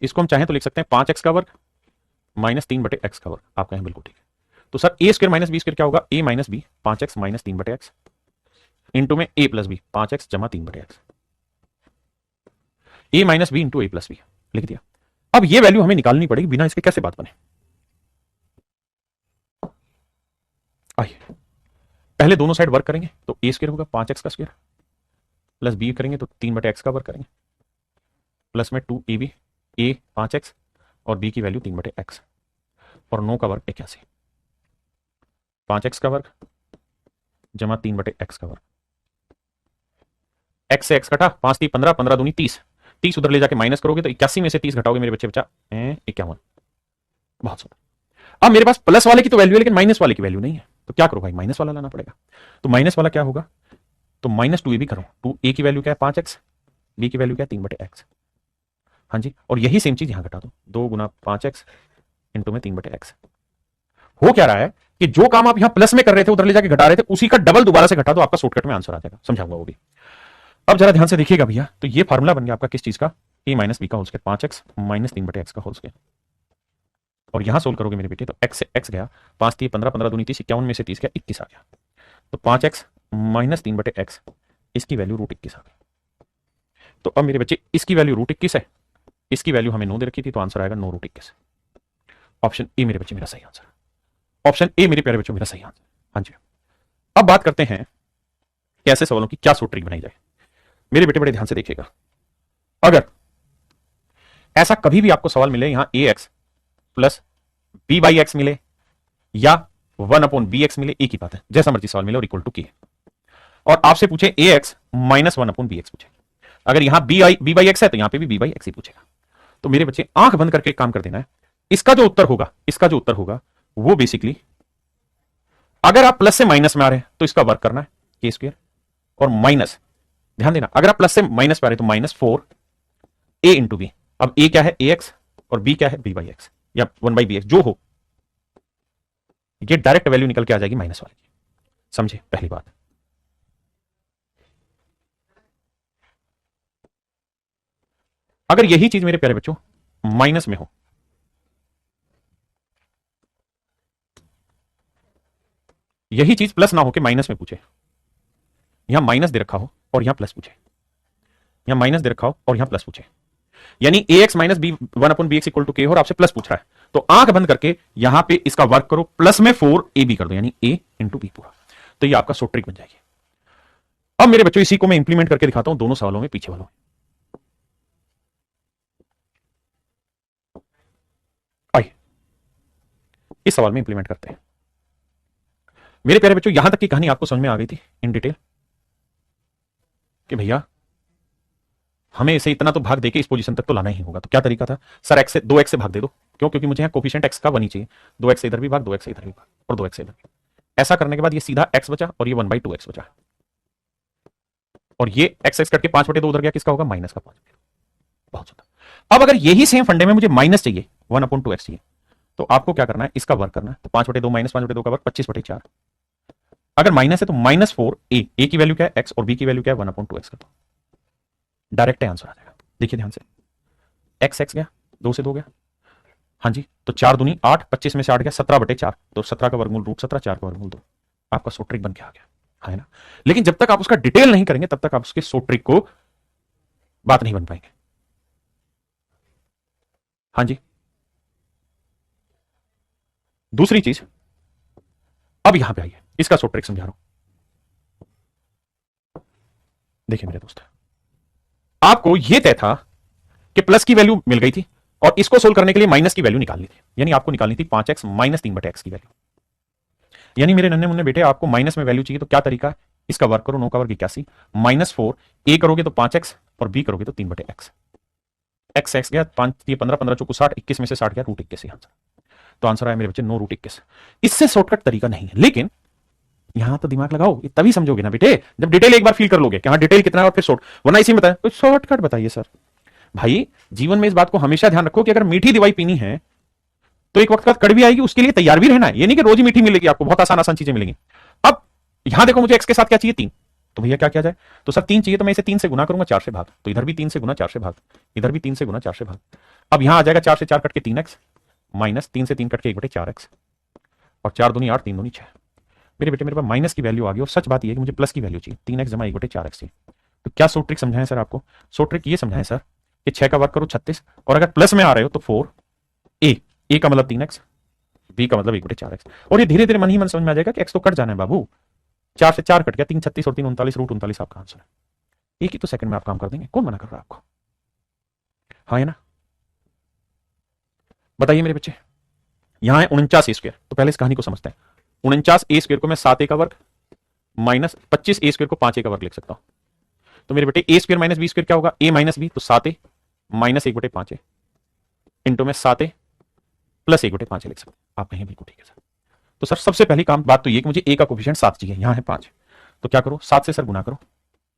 इसको हम चाहें तो लिख सकते हैं 5x का वर्ग माइनस 3/x का वर्ग, आप कहें बिल्कुल ठीक है। तो सर a² माइनस b² क्या होगा, a minus b 5x minus 3/x into में a प्लस बी 5x जमा 3/x, a minus b into a plus b लिख दिया। अब ये वैल्यू हमें निकालनी पड़ेगी, बिना इसके कैसे बात बने। आइए पहले दोनों साइड वर्क करेंगे, तो a² होगा 5x का स्क्वायर प्लस b करेंगे तो 3/x का वर्क करेंगे, प्लस में 2ab, a 5x और b की वैल्यू 3/x और 9 का वर्ग 81, 5x का वर्ग जमा 3/x का वर्ग, x से x कटा, 5 3 15, 15 दूनी 30, 30 उधर ले जाके माइनस करोगे तो 81 में से 30 घटाओगे मेरे बच्चे बचा 51। बहुत सुंदर। अब मेरे पास प्लस वाले की तो वैल्यू है लेकिन माइनस वाले की वैल्यू नहीं है, तो क्या करो भाई, माइनस वाला लाना पड़ेगा। तो माइनस वाला क्या होगा, तो माइनस 2a भी करो, 2a की वैल्यू क्या है 5x, b की वैल्यू क्या है 3/x, हाँ जी, और यही सेम चीज यहां घटा दो, 2 गुना 5x इंटू में 3/x। हो क्या रहा है कि जो काम आप यहां प्लस में कर रहे थे उधर ले जाके घटा रहे थे, उसी का डबल दोबारा से घटा दो, आपका शॉर्टकट में आंसर आ जाएगा, समझाऊंगा वो भी। अब जरा ध्यान से देखिएगा भैया, तो ये फार्मूला बन गया आपका किस चीज का, a माइनस बी का whole square 5x minus 3/x का होल स्क्वायर, और यहां सोल्व करोगे मेरे बेटे तो x से x गया, 5 3 15, 15 दूनी 30, 51 में से 30 गया 21 आ गया, तो 5x माइनस 3/x इसकी वैल्यू रूट 21 आ गई। तो अब मेरे बच्चे इसकी वैल्यू रूट 21 है, इसकी वैल्यू हमें 9 दे रखी थी, तो आंसर आएगा 9 रूट 21। ऑप्शन ए मेरे बच्चे मेरा सही आंसर, ऑप्शन ए मेरे प्यारे बच्चों मेरा सही आंसर। हाँ जी, अब बात करते हैं कि ऐसे सवालों की क्या सूत्रीक बनाई जाए। मेरे बेटे बड़े ध्यान से देखिएगा, अगर ऐसा कभी भी आपको सवाल मिले यहां ax प्लस b/x मिले या 1/bx मिले, एक ही बात है, जैसा मर्जी सवाल मिले और इक्वल टू की है, और आपसे पूछे ax माइनस 1/bx पूछे, अगर यहां b/x है तो यहां पे भी b/x ही पूछेगा। तो मेरे बच्चे आंख बंद करके काम कर देना है, इसका जो उत्तर होगा, इसका जो उत्तर होगा वो बेसिकली, अगर आप प्लस से माइनस में आ रहे हैं तो इसका वर्क करना है k², और माइनस, ध्यान देना अगर आप प्लस से माइनस पे आ रहे हैं तो माइनस 4a इंटू बी, अब a क्या है ax और b क्या है b/x या 1/bx जो हो, ये डायरेक्ट वैल्यू निकल के आ जाएगी माइनस वाले की, समझे पहली बात। अगर यही चीज मेरे प्यारे बच्चों माइनस में हो, यही चीज प्लस ना होके माइनस में पूछे, यहां माइनस दे रखा हो और यहां प्लस पूछे, यहां माइनस दे रखा हो और यहां प्लस पूछे, यानी ax minus b 1/bx equal to k हो और आपसे प्लस पूछ रहा है, तो आंख बंद करके यहां पे इसका वर्क करो, प्लस में 4ab कर दो, यानी a इंटू बी पूरा, तो ये आपका शॉर्ट ट्रिक बन जाएगी। अब मेरे बच्चों इसी को मैं इंप्लीमेंट करके दिखाता हूं दोनों सवालों में, पीछे वालों में। आइए इस सवाल में इंप्लीमेंट करते हैं। मेरे प्यारे बच्चों यहां तक की कहानी आपको समझ में आ गई थी इन डिटेल कि भैया हमें इसे इतना तो भाग देके इस पोजीशन तक तो लाना ही होगा, तो क्या तरीका था, सर x से 2x से भाग दे दो, क्यों, क्योंकि मुझे यहाँ कोफिशिएंट x का 1 ही चाहिए, 2x से इधर भी भाग, 2x से इधर भी भाग और 2x से इधर भी। ऐसा करने के बाद ये सीधा x बचा और ये 1/2x बचा, और ये x कट के 5/2 उधर गया, किसका होगा माइनस का 5। बहुत सुंदर। अब अगर यही सेम फंडे में मुझे माइनस चाहिए 1/2x चाहिए, तो आपको क्या करना है, इसका वर्क करना है, तो 5/2 माइनस 5/2 का वर्क 25/4, अगर माइनस है तो माइनस 4a, a की वैल्यू क्या है x और b की वैल्यू क्या है 1/2x कर दो, डायरेक्ट आंसर आ जाएगा। देखिए ध्यान से, x गया, 2 से 2 गया, हाँ जी, तो 4 दूनी 8, 25 में से 8 गया 17/4, तो 17 का वर्गमूल रूट 17, 4 का वर्गमूल 2, आपका शॉर्ट ट्रिक बन के आ गया, है ना। लेकिन जब तक आप उसका डिटेल नहीं करेंगे तब तक आप उसके शॉर्ट ट्रिक को बात नहीं बन पाएंगे। हाँ जी, दूसरी चीज, अब यहां पे आइए, इसका शॉर्ट ट्रिक समझा रहा हूं। देखिए मेरे दोस्त, आपको यह तय था कि प्लस की वैल्यू मिल गई थी और इसको सोल्व करने के लिए माइनस की वैल्यू निकालनी थी, यानी आपको निकालनी थी 5x माइनस 3/x की वैल्यू। यानी मेरे नन्हे मुन्ने बेटे, आपको माइनस में वैल्यू चाहिए तो क्या तरीका है, इसका वर्क करो, 9 का वर्ग 81 -4, ए करोगे तो 5x और बी करोगे तो 3/x। एक्स एक्स गया 5 15 15 चौको 60, 21 में से 60 गया √21 आंसर। तो आंसर आया मेरे बच्चे 9 √21। इससे शॉर्टकट तरीका नहीं है, लेकिन यहां तो दिमाग लगाओ, तभी समझोगे ना बेटे जब डिटेल एक बार फील कर लोगे कि हाँ डिटेल कितना है और फिर शॉर्ट, वरना इसी में बताया तो शॉर्टकट बताइए सर। भाई जीवन में इस बात को हमेशा ध्यान रखो कि अगर मीठी दवाई पीनी है तो एक वक्त बाद कड़वी आएगी, उसके लिए तैयार भी रहना है। ये नहीं कि रोज ही मीठी मिलेगी आपको, बहुत आसान आसान चीजें मिलेंगी। अब यहां देखो मुझे एक्स के साथ क्या चाहिए, 3, तो भैया क्या किया जाए, तो सर 3 चाहिए तो मैं इसे 3 से गुना करूंगा 4 से भाग, तो इधर भी 3 से गुना 4 से भाग, इधर भी 3 से गुना 4 से भाग। अब यहां आ जाएगा 4 से 4 कट के 3x माइनस 3 से 3 कट के 1/4x और 4 दूनी 8 3 दूनी 6। मेरे बेटे मेरे पास माइनस की वैल्यू आ गई और सच बात यह है कि मुझे प्लस की वैल्यू चाहिए, 3x जमा 1/4x चाहिए। तो क्या सो ट्रिक समझाएं सर आपको, सो ट्रिक ये समझाएं सर कि 6 का वर्ग करो 36 और अगर प्लस में आ रहे हो तो 4, ए का मतलब 3x, बी का मतलब 1/4x। और ये धीरे धीरे मन ही मन समझ में आ जाएगा कि x तो कट जाना है बाबू, 4 से 4 कट गया, 3 36 और 3 39, √39 आपका आंसर है। एक ही तो सेकंड में आप काम कर देंगे, कौन मना कर रहा है आपको, हाँ है ना। बताइए मेरे बच्चे, यहां है 49a², तो पहले इस कहानी को समझते हैं। 49a² को मैं 7a का वर्ग माइनस 25a² को 5a का वर्ग लिख सकता हूं। तो मेरे बेटे a² माइनस b² क्या होगा, a माइनस b, तो 7a माइनस 1/5a इंटू में 7a प्लस 1/5 लिख सकते हैं। आप कहें बिल्कुल ठीक है सर। तो सर सबसे पहली काम बात तो ये कि मुझे a का कोफिशिएंट 7 चाहिए, यहां है 5, तो क्या करो 7 से सर गुना करो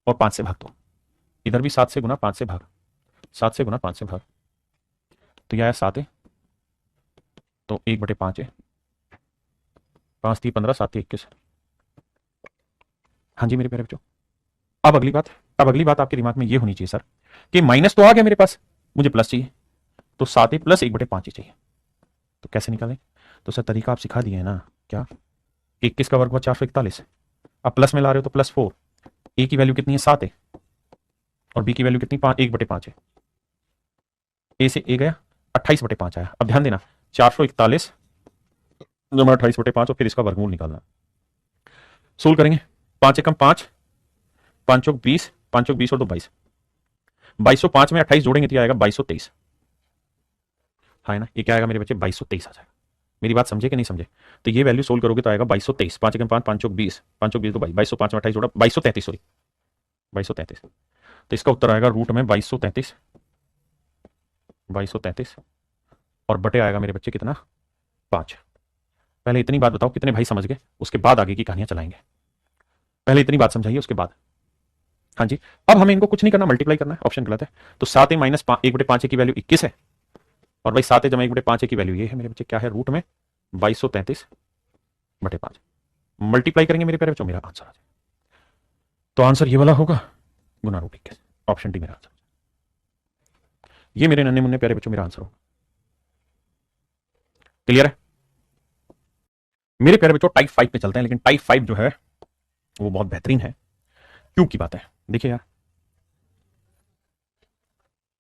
और 5 से भाग दो, इधर भी 7 से गुना 5 से भाग, 7 से गुना 5 से भाग, तो यह आया 7a, तो 1/5 है, 5 3 15 7 21। हाँ जी मेरे प्यारे बच्चों, अब अगली बात आपके दिमाग में ये होनी चाहिए सर कि माइनस तो आ गया मेरे पास, मुझे प्लस चाहिए, तो 7a प्लस 1/5 ही चाहिए। तो कैसे निकालें, तो सर तरीका आप सिखा दिए है ना, क्या 21 का वर्ग हुआ 441, अब प्लस में ला रहे हो तो +4, ए की वैल्यू कितनी है 7 है और बी की वैल्यू कितनी 1/5 है, ए से ए गया 28/5 आया। अब ध्यान देना 441 जमा 28/5 और फिर इसका वर्गमूल निकालना, सोल्व करेंगे, 5 एकम 5, 5 चौक 20, 5 चौक 20 और 2 22, 2205 में 28 जोड़ेंगे तो आएगा 2223, हाँ है ना, ये क्या आएगा मेरे बच्चे 2223 आ जाएगा। मेरी बात समझे कि नहीं समझे, तो ये वैल्यू सोल्व करोगे तो आएगा 2223, 5 एकम 5, 5 चौक 20, 5 चौक 20 तो 2205 में 28 जोड़ा 2233, सॉरी 2233, तो इसका उत्तर आएगा रूट में 2233, 2233 और बटे आएगा मेरे बच्चे कितना 5। पहले इतनी बात बताओ कितने भाई समझ गए, उसके बाद आगे की कहानियां चलाएंगे, पहले इतनी बात समझाइए उसके बाद। हाँ जी, अब हमें इनको कुछ नहीं करना, मल्टीप्लाई करना है, ऑप्शन गलत है, तो 7a माइनस 1/5 की वैल्यू 21 है और भाई 7a जमा 1/5 की वैल्यू ये है मेरे बच्चे, क्या है रूट में 2233/5, मल्टीप्लाई करेंगे मेरे प्यारे बच्चों, मेरा आंसर आ जाएगा। तो आंसर ये वाला होगा गुना √21, ऑप्शन डी मेरा आंसर, ये मेरे नन्हे मुन्ने प्यारे बच्चों मेरा आंसर होगा। क्लियर है मेरे प्यारे बच्चों, टाइप 5 पे चलते हैं, लेकिन टाइप 5 जो है वो बहुत बेहतरीन है, क्यों की बात है। देखिए यार,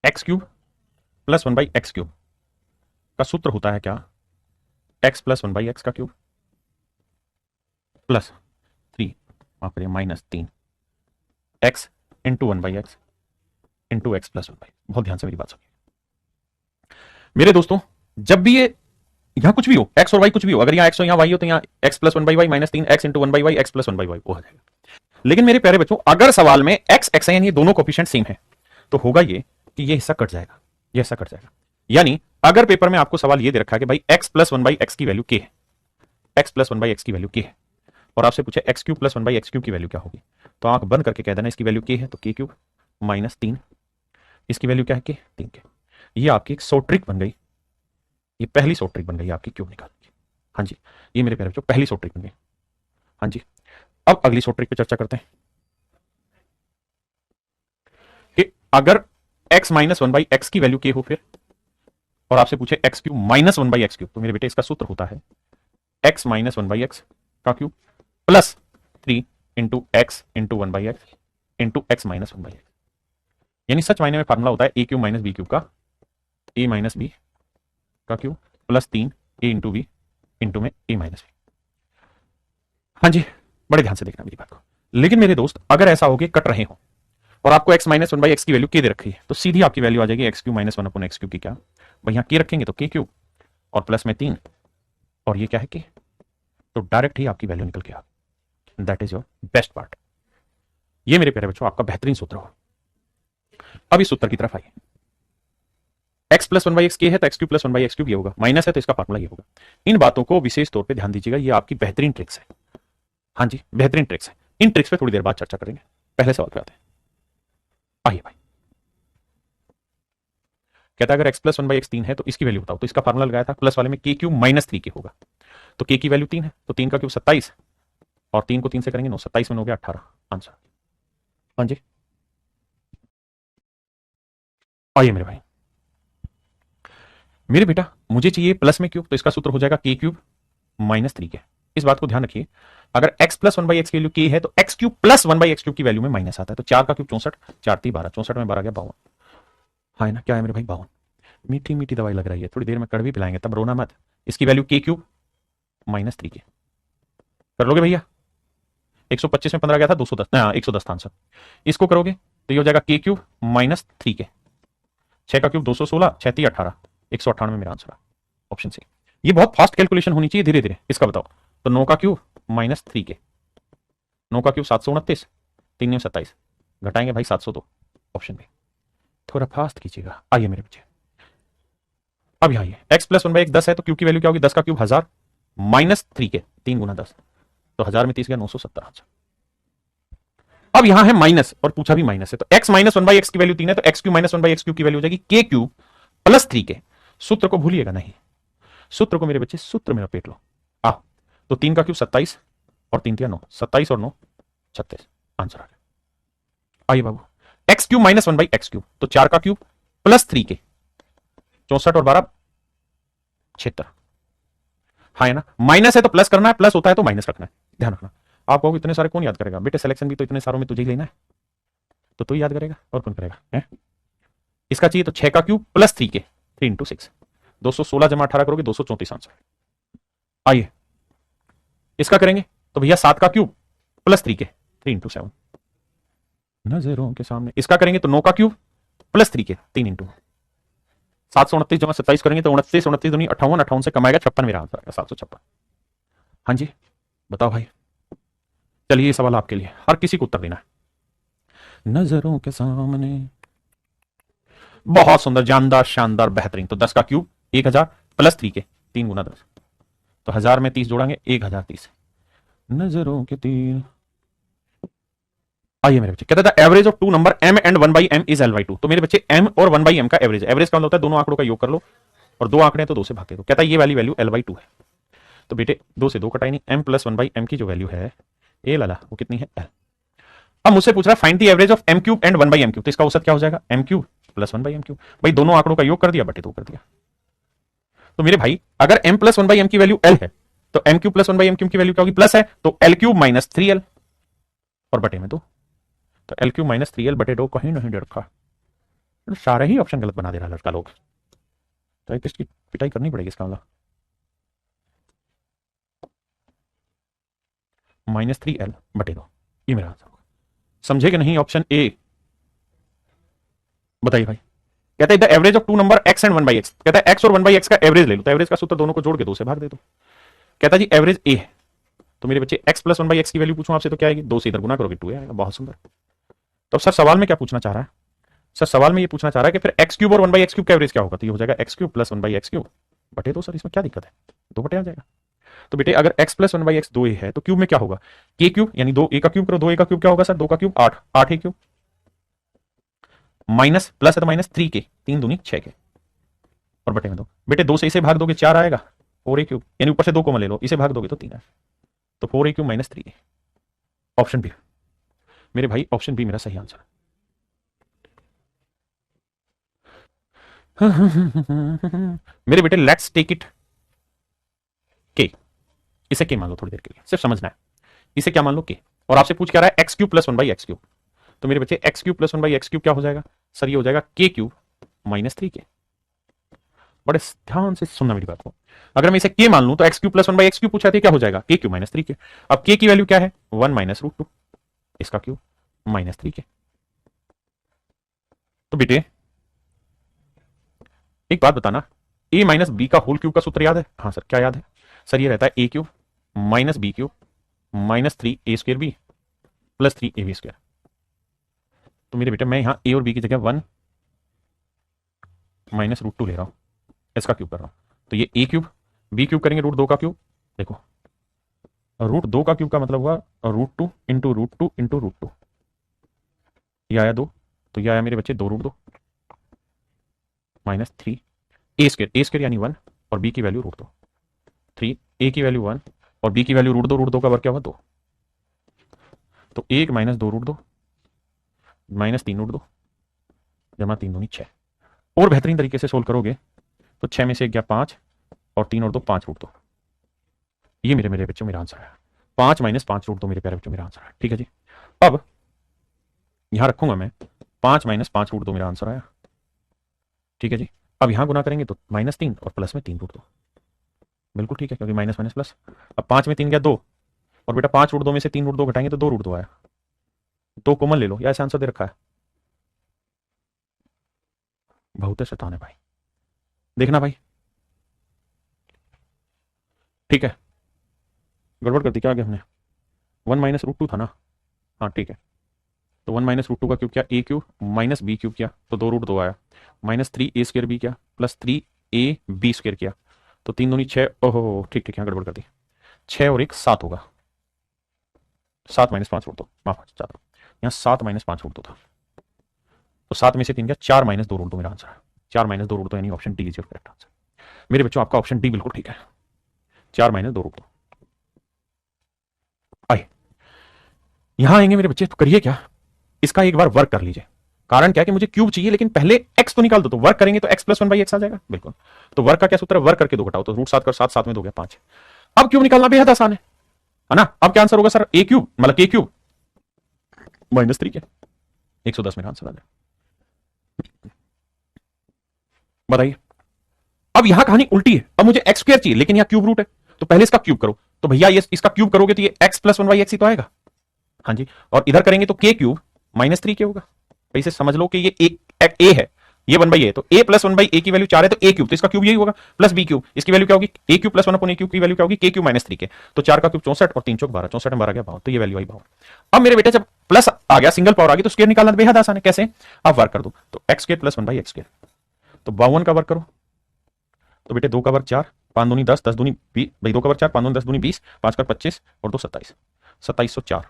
x³ प्लस 1/x³ का सूत्र होता है क्या, x प्लस 1/x का क्यूब प्लस 3, माफ करिए -3 x into 1/x into x plus 1/, बहुत ध्यान से मेरी बात सुनिए मेरे दोस्तों, जब भी ये यहां कुछ भी हो x और y कुछ भी हो, अगर यहां x हो यहां y हो तो यहां x plus 1/y -3 x into 1/y x plus 1/y वो आ जाएगा। लेकिन मेरे प्यारे बच्चों, अगर सवाल में x x है यानी दोनों कोफिशिएंट सेम है, तो होगा ये कि ये हिस्सा कट जाएगा, ये हिस्सा कट जाएगा। यानी अगर पेपर में आपको सवाल ये दे रखा है कि भाई x प्लस 1/x की वैल्यू k है, x प्लस 1/x की वैल्यू k है, और आपसे पूछे x³ प्लस 1/x³ की वैल्यू क्या होगी, तो आंख बंद करके कह देना इसकी वैल्यू k है तो k³ -3, इसकी वैल्यू क्या है k 3k। ये आपकी एक शॉर्ट ट्रिक बन गई, ये पहली शॉर्ट ट्रिक बन गई आपकी क्यूब निकालने की। हाँ जी, ये मेरे प्यारे बच्चों पहली शॉर्ट ट्रिक बन गई। हाँ जी, अब अगली शॉर्ट ट्रिक पे चर्चा करते हैं कि अगर x माइनस 1/x की वैल्यू k हो फिर, और आपसे पूछे x³ माइनस 1/x³, तो मेरे बेटे इसका सूत्र होता है x माइनस 1/x का cube plus 3 into x into 1/x into x minus 1/x, यानी सच मायने में फार्मूला होता है a³ माइनस b³ का a माइनस b का cube plus 3 a into b into में a माइनस b। हाँ जी, बड़े ध्यान से देखना मेरी बात को। लेकिन मेरे दोस्त, अगर ऐसा हो कि कट रहे हो और आपको x minus one by x की वैल्यू के दे रखी है, तो सीधी आपकी वैल्यू आ जाएगी एक्स क्यू माइनस वन अपन एक्स क्यू की। क्या भाई यहाँ के रखेंगे तो के क्यू और प्लस में 3 और ये क्या है के, तो डायरेक्ट ही आपकी वैल्यू निकल के आ। That is your best part. ये मेरे प्यारे बच्चों आपका बेहतरीन सूत्र हो। अब इस सूत्र की तरफ आइए। x plus one by x के है तो x Q plus one by x Q ये होगा, माइनस है तो इसका फॉर्मूला ये होगा। इन बातों को विशेष तौर पे ध्यान दीजिएगा, ये आपकी बेहतरीन ट्रिक्स है। हाँ जी बेहतरीन ट्रिक्स है, इन ट्रिक्स पे थोड़ी देर बाद चर्चा करेंगे। पहले सवाल पे आते हैं। आइए भाई, कहता है अगर x plus one by x 3 है तो इसकी वैल्यू बताओ, तो इसका फार्मूला लगाया था प्लस वाले में के क्यू माइनस 3 के होगा, तो के की वैल्यू 3 है तो 3 का क्यूब 27 और 3 को 3 से करेंगे 9, 27 में हो गया 18 आंसर। हाँ जी आइए मेरे भाई, मेरे बेटा मुझे चाहिए प्लस में क्यूब, तो इसका सूत्र हो जाएगा के क्यूब माइनस 3 के। इस बात को ध्यान रखिए, अगर x plus one by x की वैल्यू के है तो x cube plus one by x cube की वैल्यू में माइनस आता है, तो 4 का क्यूब 64, 4 3 12, 64 में 12 गया 52। हाँ है ना, क्या है मेरे भाई 52। मीठी मीठी दवाई लग रही है, थोड़ी देर में कड़वी पिलाएंगे तब रोना मत। इसकी वैल्यू के क्यूब माइनस 3 के कर लोगे भैया, 125 में 15 गया था 210, 110 था आंसर। इसको करोगे तो ये हो जाएगा के क्यूब माइनस 3 के, 6 का क्यूब 216, 6 3 18, 198 में मेरा आंसर है ऑप्शन सी। ये बहुत फास्ट कैलकुलेशन होनी चाहिए, धीरे धीरे। इसका बताओ तो 9 का क्यूब माइनस 3 के, 9 का क्यूब 729, 3 में 27 घटाएंगे भाई 702 ऑप्शन बी। थोड़ा फास्ट कीजिएगा। आइए मेरे बच्चे अब आइए, x plus one by x 10 है तो क्यूब की वैल्यू क्या होगी, 10 का क्यूब 1000 माइनस 3 के, 3 गुना 10 तो 1000 में 30 गया 970 आंसर। अब यहां है माइनस और पूछा भी माइनस है, तो x minus one by x की वैल्यू 3 है तो x Q minus one by x Q की वैल्यू हो जाएगी के क्यू प्लस 3 के। सूत्र को भूलिएगा नहीं, सूत्र को मेरे बच्चे सूत्र में लपेट लो। आ तो 3 का क्यूब 27 और 3 9, 27 और 9 36 आंसर आ गया। आइए बाबू, x cube minus one by x cube, तो 4 का क्यूब प्लस 3 के, 64 और 12 76। हाँ है ना, माइनस है तो प्लस करना है, प्लस होता है तो माइनस रखना है, ध्यान रखना। आप कहोगे इतने सारे कौन याद करेगा बेटे, सिलेक्शन भी तो इतने सारों में तुझे ही लेना है, तो तू याद करेगा और कौन करेगा है? इसका चाहिए तो 6 का क्यूब प्लस 3 के, 3 इंटू 6, 216 जमा 18 करोगे 234 आंसर। आइए इसका करेंगे तो भैया 7 का क्यूब प्लस 3 के, 3 इंटू 7 नजरों के सामने। इसका करेंगे तो 9 का क्यूब प्लस 3 के, 3 इंटू 729 जमा 27 करेंगे तो 29 29 दूनी 58, 58 से कमाएगा 56, मेरा आंसर आएगा 756। हाँ जी बताओ भाई, चलिए ये सवाल आपके लिए, हर किसी को उत्तर देना है। नजरों के सामने, बहुत सुंदर, जानदार, शानदार, बेहतरीन। तो 10 का क्यूब 1000 प्लस 3 के, 3 गुना 10 तो 1000 में 30 जोड़ेंगे 1030, नजरों के तीर। आइए मेरे बच्चे, कहता था average of two number m and 1 by m is l by 2। तो मेरे बच्चे m और 1 बाई m का एवरेज, एवरेज का मतलब होता है दोनों आंकड़ों का योग कर लो और दो आंकड़े हैं तो 2 से भाग दे दो। कहता है ये वाली वैल्यू l बाई 2 है, तो बेटे 2 से 2 कटाई नहीं, m प्लस 1 बाई m की जो वैल्यू है ए लाला वो कितनी है l। अब मुझसे पूछ रहा है find the average of m cube and 1 by m cube, तो इसका औसत क्या हो जाएगा m cube plus 1 by m cube. भाई दोनों आंकड़ों का योग कर दिया बटे 2 कर दिया। तो मेरे भाई अगर m प्लस 1 बाई m की वैल्यू l है तो m cube plus 1 by m cube की वैल्यू क्या होगी, प्लस है तो l क्यूब माइनस 3l और बटे में 2, तो एल क्यू माइनस 3l बटे 2 कहीं नहीं दे रखा, सारे ही ऑप्शन गलत बना दे रहा लड़का लोग, तो एक इसकी पिटाई करनी पड़ेगी इसका मतलब। -3l बटे 2 ये मेरा आंसर होगा। समझे कि नहीं ऑप्शन ए, बताइए भाई। कहता है the average of two number x and 1 by x, कहता है x और 1 बाई एक्स का एवरेज ले लो, तो एवरेज का सूत्र दोनों को जोड़ के 2 से भाग दे दो। कहता है जी एवरेज ए है, तो मेरे बच्चे x प्लस 1 बाई एक्स की वैल्यू पूछूं आपसे तो क्या आएगी, 2 से इधर गुना करोगे 2 आएगा। बहुत सुंदर। तो सर सवाल में क्या पूछना चाह रहा है, सर सवाल में ये पूछना चाह रहा है कि फिर एक्स क्यूब और 1 बाई एक्स क्यूब का एवरेज क्या होगा, तो ये हो जाएगा x cube plus 1 by x cube बटे 2। सर इसमें क्या दिक्कत है, 2 बटे आ जाएगा। तो बेटे अगर x plus 1 by x 2a है तो क्यूब में क्या होगा, के क्यूब यानी 2a का क्यूब करो, 2a का क्यूब क्या होगा सर, 2 का cube 8, 8 a cube minus plus है तो माइनस 3 के, 3 दूनी 6 के और बटे में 2। बेटे 2 से इसे भाग दोगे 4 आएगा, 4a क्यूब यानी ऊपर से 2 को ले लो, इसे भाग दोगे तो 3 आएगा, तो 4a cube minus 3a। Option B मेरे भाई, ऑप्शन बी मेरा सही आंसर है। मेरे बेटे लेट्स टेक इट के, इसे के मान लो थोड़ी देर के लिए, सिर्फ समझना है। इसे क्या मान लो के, और आपसे पूछ क्या रहा है x cube plus 1 by x cube, तो मेरे बच्चे x cube plus 1 by x cube क्या हो जाएगा सर, ये हो जाएगा के क्यूब माइनस 3 के। बड़े ध्यान से सुनना मेरी बात को, अगर मैं इसे के मान लूं तो x cube plus 1 by x cube पूछा था क्या हो जाएगा, के क्यूब माइनस 3 के। अब के की वैल्यू क्या है 1 माइनस रूट 2, इसका क्यूब माइनस 3 के। तो बेटे एक बात बताना, ए माइनस बी का होल क्यूब का सूत्र याद है? हाँ सर, क्या याद है सर? ये रहता है a cube minus b cube minus 3a² b plus 3ab²। तो मेरे बेटे मैं यहां ए और बी की जगह 1 माइनस √2 ले रहा हूं, इसका क्यूब कर रहा हूं। तो ये ए क्यूब, बी क्यूब करेंगे √2 का क्यूब, देखो √2 का क्यूब का मतलब हुआ √2 इंटू √2 इंटू √2, ये आया 2, तो ये आया मेरे बच्चे 2√2 माइनस 3a² यानी 1 और बी की वैल्यू √2, 3 ए की वैल्यू 1 और बी की वैल्यू √2 का वर्ग क्या हुआ 2, तो 1 माइनस 2√2 माइनस 3√2 जमा 3 दूनी 6। और बेहतरीन तरीके से सोल्व करोगे तो 6 में से 1 गया 5 और 3 और 2 5√2, ये मेरे बच्चों मेरा आंसर है। 5 माइनस 5√2 मेरे प्यारे बच्चों मेरा आंसर है। ठीक है जी, अब यहां रखूंगा मैं 5 माइनस 5√2 मेरा आंसर आया। ठीक है जी, अब यहां गुना करेंगे तो -3 और प्लस में 3√2, बिल्कुल ठीक है क्योंकि माइनस माइनस प्लस। अब 5 में 3 गया 2 और बेटा 5√2 में से 3√2 घटाएंगे तो 2√2 आया, 2 कॉमन ले लो, या ऐसा आंसर दे रखा है? बहुत शैतान है भाई, देखना भाई। ठीक है, गड़बड़ कर दी क्या आगे हमने? 1 माइनस √2 था ना? हाँ ठीक है, तो 1 माइनस √2 का क्यूब किया ए क्यूब माइनस बी क्यूब किया तो 2√2 आया, माइनस 3a² बी किया प्लस 3ab² किया तो 3 दूनी 6। ओहो ठीक ठीक, यहाँ गड़बड़ कर दी, 6 और 1 7 होगा, 7 माइनस 5√2, माफ चाहता हूँ, यहाँ 7 माइनस 5√2 था, तो 7 में से 3 गया 4 माइनस 2√2 मेरा आंसर है। 4 माइनस 2√2 यानी option D is your correct answer. मेरे बच्चों आपका ऑप्शन डी बिल्कुल ठीक है, 4 माइनस 2√2। आइए यहां आएंगे मेरे बच्चे, तो करिए क्या, इसका एक बार वर्क कर लीजिए। कारण क्या है कि मुझे क्यूब चाहिए लेकिन पहले एक्स तो निकाल दो, तो वर्क करेंगे तो x प्लस 1/x आ जाएगा, बिल्कुल। तो वर्क का क्या सूत्र है? वर्क करके 2 घटाओ, तो √7 कर 7 7 में 2 गया 5। अब क्यूब निकालना बेहद आसान है ना? अब क्या आंसर होगा सर? ए क्यूब मतलब के क्यूब माइनस 3 के 110 मेरा आंसर आ जाएगा। बताइए, अब यहां कहानी उल्टी है, अब मुझे x² चाहिए लेकिन यहां क्यूब रूट है, तो पहले इसका क्यूब करो। तो भैया ये इसका क्यूब करोगे तो ये x प्लस 1/x ही तो आएगा, हाँ जी। और इधर करेंगे तो के क्यूब माइनस 3 के होगा। इसे समझ लो कि ये ए है, ये 1/a, तो a प्लस 1/a की वैल्यू 4 है, तो a क्यूब, तो इसका क्यूब यही होगा, प्लस b क्यूब, इसकी वैल्यू क्या होगी? a cube plus 1/a cube की वैल्यू क्या होगी? k क्यूब माइनस 3 के, तो 4 का क्यूब 64 और 3 चौक 12, 64 में 12 गया 52, तो ये वैल्यू आई 52। अब मेरे बेटे जब प्लस आ गया, सिंगल पावर आ गई, तो स्क्वायर निकालना बेहद आसान है। कैसे? आप वर्क कर दो, तो x² प्लस 1/x², तो 52 का वर्क करो, तो बेटे 2 का वर्क 4, 5 दूनी 10, 10 दूनी 20, भाई 2 का वर्क 4, 5 दूनी 10 दूनी 20, 5 का 25 और 2 27, 2704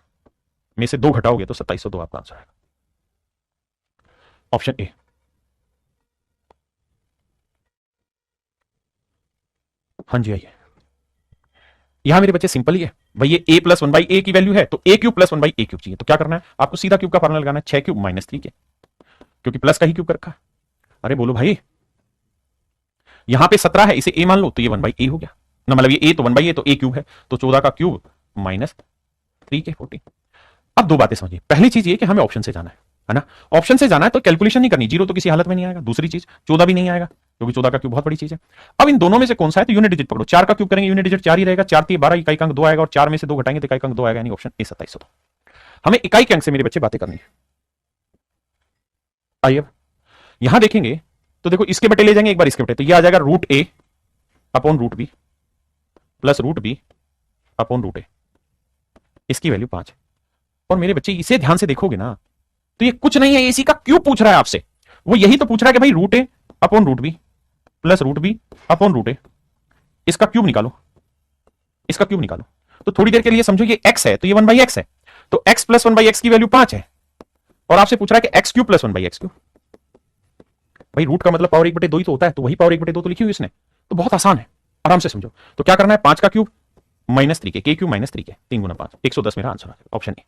में से 2 घटाओगे तो 2702 आपका आंसर आएगा, ऑप्शन ए। हाँ जी, आइए यहां मेरे बच्चे सिंपल ही है भाई, ये a प्लस 1/a की वैल्यू है, तो a cube plus 1/a cube चाहिए, तो क्या करना है आपको? सीधा क्यूब का फार्मूला लगाना है, 6 क्यूब माइनस 3 के, क्योंकि प्लस का ही क्यूब कर रखा है। अरे बोलो भाई, यहां पे 17 है, इसे a मान लो तो ये 1/a हो गया ना, मतलब ये a तो 1/a तो a क्यूब है, तो 14 का क्यूब माइनस 3 के 14। अब दो बातें समझिए, पहली चीज ये कि हमें ऑप्शन से जाना है ना? ऑप्शन से जाना है तो कैलकुलेशन नहीं करनी, जीरो तो किसी हालत में नहीं आएगा। दूसरी चीज 14 भी नहीं आएगा क्योंकि 14 का क्यूब बहुत बड़ी चीज है। अब इन दोनों में से कौन सा है? तो यूनिट डिजिट पकड़ो, 4 का क्यूब करेंगे यूनिट डिजिट 4 ही रहेगा, 4 3 12, इकाई का अंक 2 आएगा, और 4 में से 2 घटाएंगे तो इकाई का अंक 2 आएगा, यानी ऑप्शन ए 2702। हमें इकाई के अंक से मेरे बच्चे बातें करनी है। आइए अब यहां देखेंगे तो देखो, इसके बटे ले जाएंगे एक बार, इसके बटे, तो ये आ जाएगा √a upon √b plus √b upon √a, इसकी वैल्यू 5। और मेरे बच्चे इसे ध्यान से देखोगे ना, तो ये कुछ नहीं है, इसी का क्यूब पूछ रहा है आपसे। वो यही तो पूछ रहा है कि भाई √a upon √b plus √b upon √a, इसका क्यूब निकालो, इसका क्यूब निकालो। तो थोड़ी देर के लिए समझो ये x है, तो ये 1/x है, तो x प्लस 1/x की वैल्यू 5 है, और आपसे पूछ रहा है कि x cube plus 1/x cube. भाई रूट का मतलब पावर 1/2 ही तो होता है, तो वही पावर 1/2 तो लिखी हुई इसने, तो बहुत आसान है, आराम से समझो। तो क्या करना है? 5 का क्यूब माइनस 3 के क्यूब माइनस 3 के, 3 गुना 5 110 मेरा आंसर आ जाएगा, ऑप्शन ए।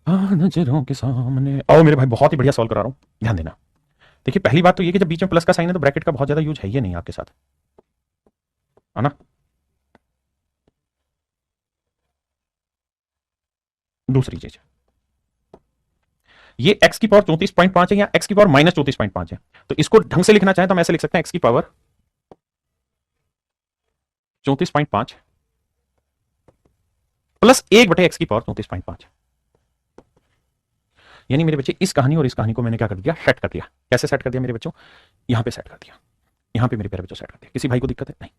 नजरों के सामने आओ मेरे भाई, बहुत ही बढ़िया सॉल्व करा रहा हूं, ध्यान देना। देखिए पहली बात तो ये कि जब बीच में प्लस का साइन है तो ब्रैकेट का बहुत ज्यादा यूज है ही नहीं आपके साथ, है ना? दूसरी चीज, ये x की पावर 34.5 है या x की पावर माइनस 34.5 है, तो इसको ढंग से लिखना चाहे तो हम ऐसे लिख सकते हैं, x की पावर 34.5 प्लस 1/x की पावर 34.5, यानी मेरे बच्चे इस कहानी और इस कहानी को मैंने क्या कर दिया, सेट कर दिया। कैसे सेट कर दिया मेरे बच्चों, यहां पे सेट कर दिया, यहां पे मेरे प्यारे बच्चों सेट कर दिया। किसी भाई को दिक्कत है नहीं।